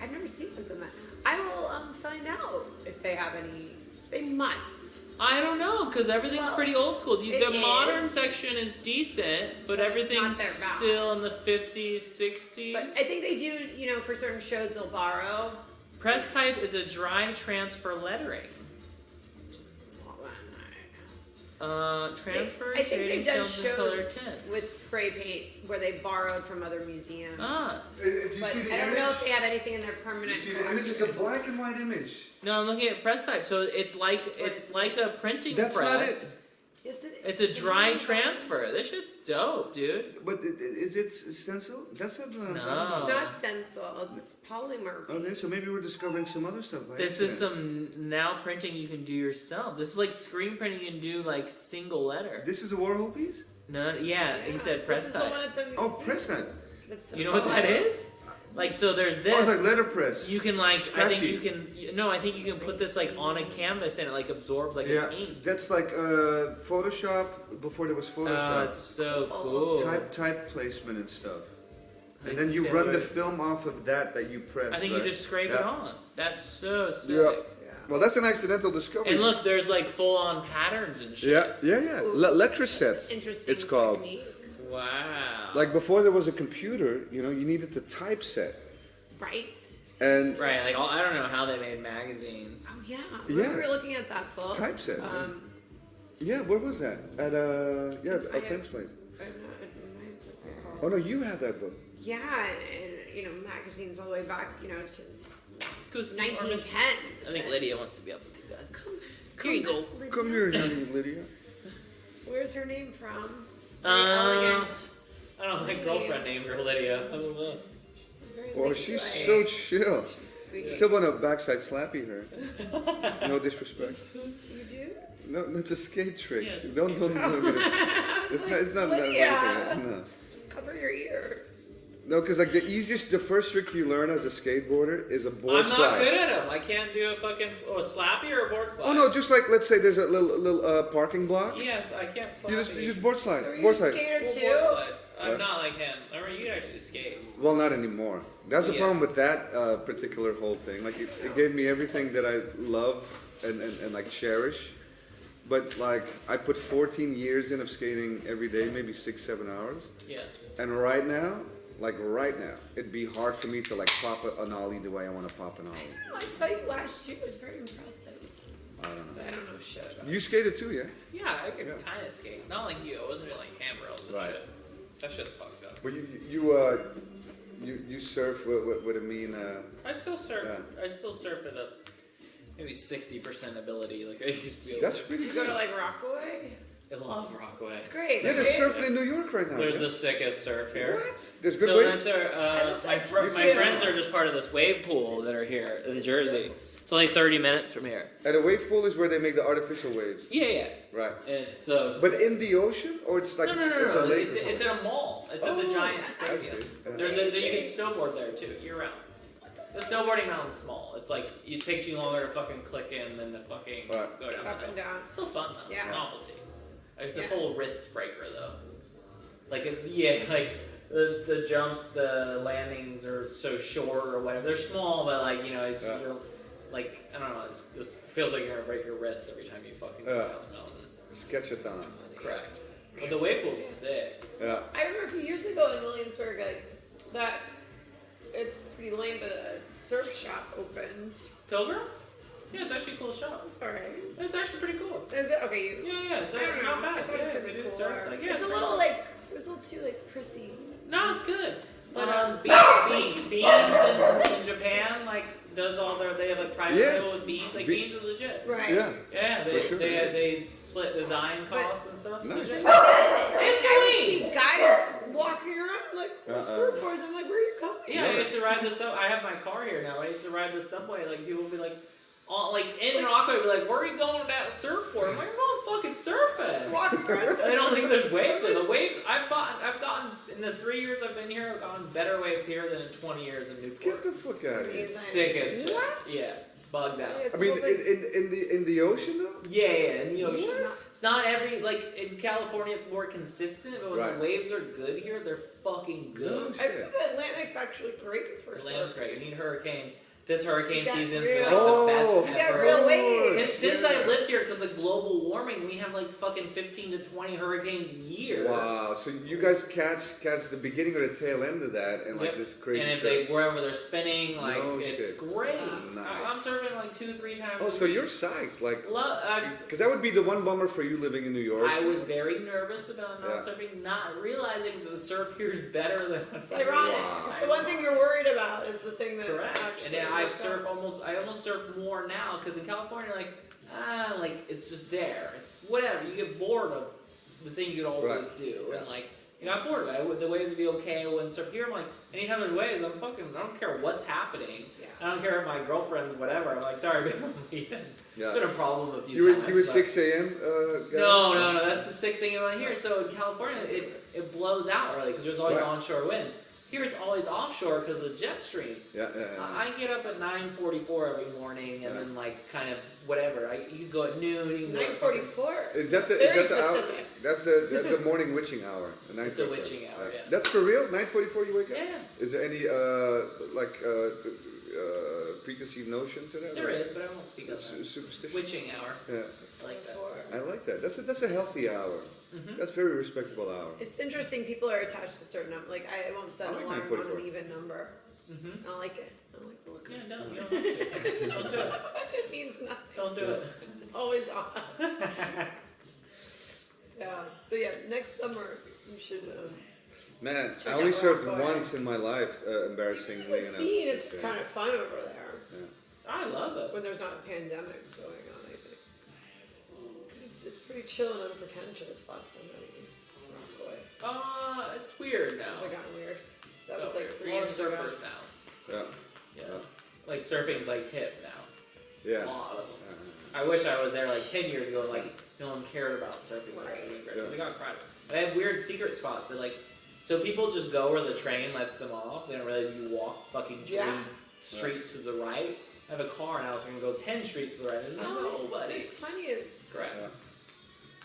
I've never seen something that. I will find out if they have any. They must. I don't know, because everything's pretty old school. The modern section is decent, but everything's still in the 50s, 60s. But I think they do, for certain shows they'll borrow. Press type is a dry transfer lettering. Transfer, I think they've done films, and color shows tints. with spray paint where they borrowed from other museums. Do you But see the I don't image? know if they have anything in their permanent. You see the image? It's a black and white image. No, I'm looking at press type. So it's like a printing That's press. not it. Yes, it It's is. a dry transfer. This shit's dope, dude. But is it stencil? That's not what I'm No. talking It's not stencil. It's polymer paint. Okay, so maybe we're discovering some other stuff. This is some now printing you can do yourself. This is like screen printing you can do like single letter. This is a Warhol piece? No, yeah, he said press This is the type. one at the Oh, press type. You know what that is? Like, so there's this. Oh, it's like letterpress. You can like, Scratchy. I think you can. No, I think you can put this like on a canvas and it like absorbs like it's ink. That's like Photoshop before there was Photoshop. It's so cool. Type placement and stuff. I And then you run the film off of that you press. I think right? you just scrape it on. That's so sick. Yeah. Well, that's an accidental discovery. And look, there's like full-on ooh, letter sets. Interesting. It's called. technique. Wow. Like before there was a computer, you needed to typeset. Right. And Right, like I don't know how they made magazines. Oh yeah. Yeah. We were looking at that book. typeset. Yeah, where was that? At our friend's place. What's it called? Oh no, you had that book. Yeah, and magazines all the way back, to Goose 1910. I think Lydia wants to be up with you guys. Here you go. Come here, young Lydia. Where's her name from? I Elegant. don't know, my girlfriend named her Lydia. I don't know. Very Oh, like she's like- so chill. She's Slappy. Still want to backside slappy her. No disrespect. You do? No, it's a skate trick. Yeah, it's a don't. skate It's not that Lydia. no. Cover your ears. No, because like the first trick you learn as a skateboarder is a board I'm slide. not good at them. I can't do a fucking slappy or a board slide. Oh no, just like let's say there's a little parking block. Yes, I can't slide. You just board slide. So are you Board a slide. skater Well, too? board slide. I'm What? not like him. Remember, you can actually skate. Well, not anymore. That's the Yeah. problem with that particular whole thing. Like it gave me everything that I love and like cherish. But like I put 14 years in of skating every day, maybe 6-7 hours. Yeah. And right now, it'd be hard for me to like pop an ollie the way I want to pop an ollie. I know, I saw you last year. It was very impressive. I don't know. I don't know shit about it. You skated too, yeah? Yeah, I could Yeah. kind of skate. Not like you. I wasn't doing like handrails and Right. shit. That shit's fucked up. But you surf with a mean. I still surf. Yeah. I still surf at a maybe 60% ability, like I used to be able That's to. pretty You go good. to like Rockaway? I love Rockaway. It's great. Yeah, they're surfing in New York right now. There's yeah? the sickest surf here. What? There's good So waves. that's our, my too. friends are just part of this wave pool that are here in Jersey. It's only 30 minutes from here. And a wave pool is where they make the artificial waves. Yeah. Right. It's so. But in the ocean, or it's like no. it's a lake. It's, or it's in a mall. It's at the Oh, giant I stadium. see. Yeah. You can snowboard there too, year round. The snowboarding mountain's small. It's like it takes you longer to fucking click in than to fucking Right. go down. Up the and hill. down. It's still fun though. Yeah. Novelty. It's a Yeah. full wrist breaker though. Like like the jumps, the landings are so short or whatever. They're small, but like it's Yeah. you're, like I don't know. This feels like you're gonna break your wrist every time you fucking go Yeah. down the mountain. Sketchathon. Correct. But the wave pool's sick. Yeah. I remember a few years ago in Williamsburg, that it's pretty lame, but a surf shop opened. Pilgrim? Yeah, it's actually a cool shop. It's alright. It's actually pretty cool. Is it? Okay, you. Yeah, it's I don't know. not bad. I thought it Yeah, could they be do cooler. surf. Like, yeah, It's a pretty little cool. like, it was a little too like prissy. No, it's good. But Beans in Japan like does all they have like private Yeah. label with Beans. Like Be- Beans is legit. Right. Yeah. Yeah, For sure. they split design costs and stuff. Nice. Legit. I would see guys walking around like with surfboards. I'm like, where are you going? Yeah, I used to ride the sub. I have my car here now. I used to ride the subway. Like people would be like, in Rockaway, be like, where are you going with that surfboard? I'm like, I'm going fucking surfing. Walking around. They don't think there's waves here. The waves I've gotten in the 3 years I've been here. I've gotten better waves here than in 20 years in Get Newport. the fuck out of here. Sickest. What? Yeah, bugged out. It's I mean, a little bit- in the ocean though. Yeah, in the ocean. What? It's not every in California. It's more consistent, but when Right. the waves are good here, they're fucking No good. I think the Atlantic's actually great for Atlanta's surfing. great. You need hurricanes. This hurricane You got season's real- like Oh, the You best got ever. real waves. Since I lived here, because of global warming, we have like fucking 15 to 20 hurricanes a year. Wow. So you guys catch the beginning or the tail end of that, and like Yep. this crazy. And if shit. wherever they're spinning, like No it's shit. great. Nice. I'm surfing like 2-3 times. Oh, a so week. you're psyched, like, I because that would be the one bummer for you living in New York. was very nervous about not Yeah. surfing, not realizing that the surf here is better than what's It's ironic. Wow. It's the one thing you're worried about is the thing that Correct. actually And then I works out. almost surf more now because in California, like it's just there. It's whatever. You get bored of the thing you'd always Right. do, Yeah. and like you got bored of it. The waves would be okay. I wouldn't surf here. I'm like, anytime there's waves, I don't care what's happening. Yeah. I don't care if my girlfriend's whatever. I'm like, sorry, babe, I'm leaving. Yeah. It's been a problem a few You times. were but- 6 a.m. Guy? No. That's the sick thing about here. So in California, it blows out early because there's always Right. onshore winds. Here it's always offshore because of the jet stream. Yeah. I get up at 9:44 every morning and Yeah. then like kind of whatever. You can go at noon. You can go at 9:44. Is that the Very hour? specific. That's the morning witching hour. The It's a 9:44. witching hour, yeah. That's for real. 9:44 you wake up. Yeah, Is there any preconceived notion to that? there is, but I won't speak of that. Superstition. Witching hour. Yeah, I like that. I like that. That's a healthy hour. Mhm. That's a very respectable hour. It's interesting. People are attached to certain numbers. Like I won't set I an like alarm on 9:44. an even number. Mhm. I like it. I like the look. Yeah, no, you don't have to. Don't do it. It means nothing. Don't do it. Always on. Yeah, but yeah, next summer you should. Man, Check I only out surfed Rockaway. once in my life, embarrassingly It's a enough. scene. It's kind of fun over there I love it. when there's not a pandemic going on. I think 'cause it's pretty chill and unpretentious. Last time I was in Rockaway, It's weird now. it's like gotten weird. That Oh, was like 3 a lot of years ago. surfers now. Yeah. Yeah. Like surfing's like hip now. Yeah. A lot of them. I wish I was there like 10 years ago. Like no one cared about surfing. Yeah. They got crowded. They have weird secret spots that like. So people just go where the train lets them off. They don't realize you walk fucking 3 streets to the right. I have a car now, so I can go 10 streets to the right. There's nobody. There's plenty of... Correct. Yeah.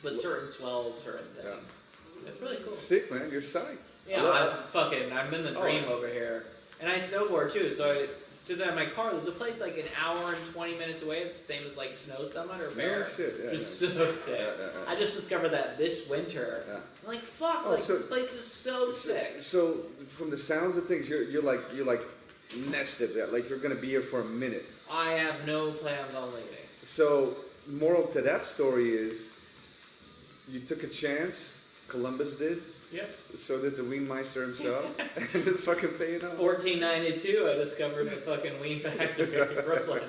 But certain swells, certain things. Yeah. It's really cool. Sick, man. You're psyched. Yeah, I'm in the dream over here. And I snowboard too, so since I have my car, there's a place like an hour and 20 minutes away. It's the same as like Snow Summit or Bear. Oh, shit. Yeah, just so sick. Yeah. I just discovered that this winter. Yeah. I'm like, fuck, this place is so sick. So from the sounds of things, you're like nested there. Like you're gonna be here for a minute. I have no plans on leaving. So moral to that story is you took a chance. Columbus did. Yep. So did the Weenmeister himself. And it's fucking paying off. 1492, I discovered the fucking Ween factory in Brooklyn.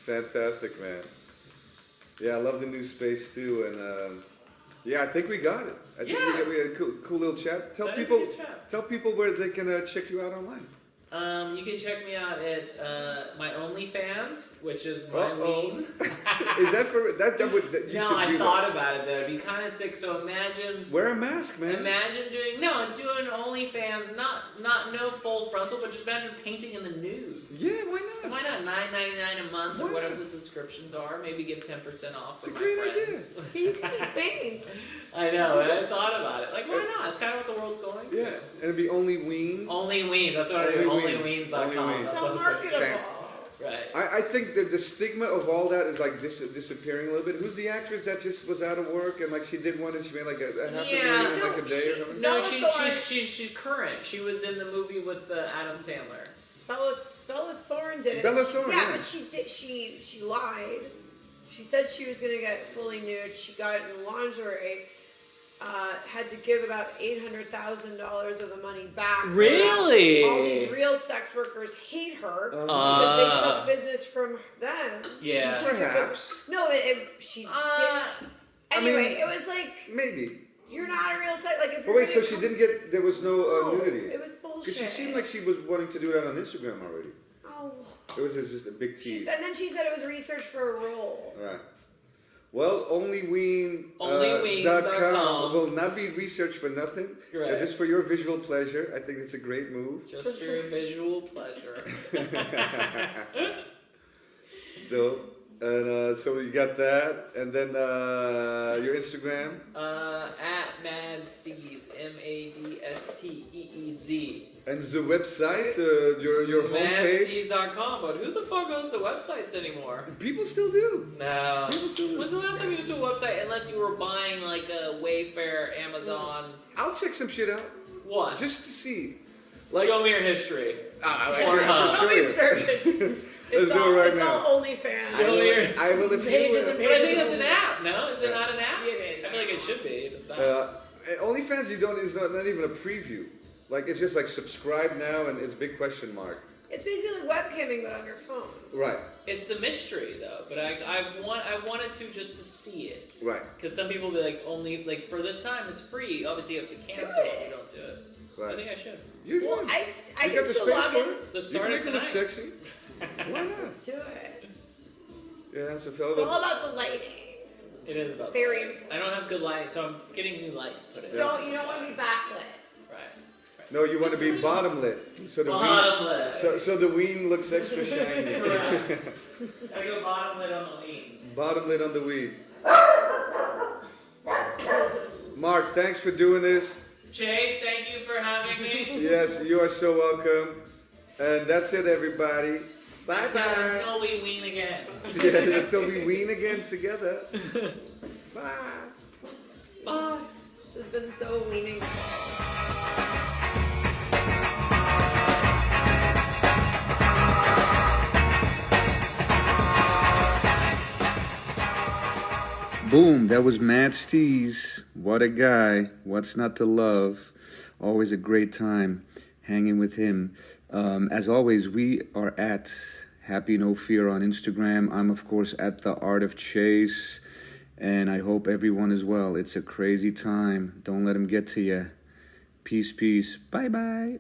Fantastic, man. Yeah, I love the new space too, and yeah, I think we got it. I think we had a cool little chat. Tell people where they can check you out online. You can check me out at my OnlyFans, which is my Ween. Is that for that? You no, I thought about it though. It'd be kind of sick. So imagine wear a mask, man. Imagine doing OnlyFans, not no full frontal, but just imagine painting in the nude. Yeah, why not? So why not $9.99 a month or whatever the subscriptions are? Maybe give 10% off for my friends. You can be pink. I know. I thought about it. Like, why not? It's kind of what the world's going to. Yeah, and it'd be only Ween. Only Ween. That's what I do. Onlyweens.com. So marketable. Right. I think that the stigma of all that is like disappearing a little bit. Who's the actress that just was out of work and like she did one and she made like a half a million in like a day or something? No, she's current. She was in the movie with Adam Sandler. Bella Thorne did it. Bella Thorne. Yeah, but she did. She lied. She said she was going to get fully nude. She got in lingerie. Had to give about $800,000 of the money back. Really? All these real sex workers hate her because they took business from them. Yeah, perhaps. She did. Anyway, it was like maybe you're not a real sex. Like if. But wait, so she didn't get? There was no nudity. It was bullshit. Because she seemed like she was wanting to do that on Instagram already. Oh. It was just a big tease. And then she said it was research for a role. Right. Well, onlyweens.com will not be research for nothing. Right. Just for your visual pleasure. I think it's a great move. Just for your visual pleasure. So you got that, and then your Instagram? At MadSteez, MadSteez. And the website, your homepage? MadSteez.com, but who the fuck goes to websites anymore? People still do. No. People still do. When's the last time you went to a website, unless you were buying like a Wayfair, Amazon? I'll check some shit out. What? Just to see. Like, show me your history. Show me your search. Let's do it right now. It's all OnlyFans. I will if you will. But I think that's an app, no? Is it not an app? I feel like it should be. It's not. OnlyFans, it's not even a preview. Like, it's just like subscribe now and it's big question mark. It's basically webcamming but on your phone. Right. It's the mystery though, but I wanted to just to see it. Right. Because some people be like, only like for this time it's free. Obviously you have to cancel if you don't do it. Right. I think I should. You well, I got the space for it. The start you can make it look sexy. Why not? Let's do it. Yeah, that's a It's all about the lighting. It is about very important. I don't have good lighting, so I'm getting new lights put in. You don't want to be backlit. No, you want to be bottom lit. So the ween, so the ween looks extra shiny. Correct. I go bottom lit on the ween. Bottom lit on the ween. Mark, thanks for doing this. Chase, thank you for having me. Yes, you are so welcome. And that's it, everybody. Bye bye. Until we ween again. Yeah, until we ween again together. Bye. Bye. This has been so weaning. Boom, that was MadSteez. What a guy. What's not to love? Always a great time hanging with him. As always, we are at Happy No Fear on Instagram. I'm, of course, at theartofchase. And I hope everyone is well. It's a crazy time. Don't let him get to you. Peace, peace. Bye-bye.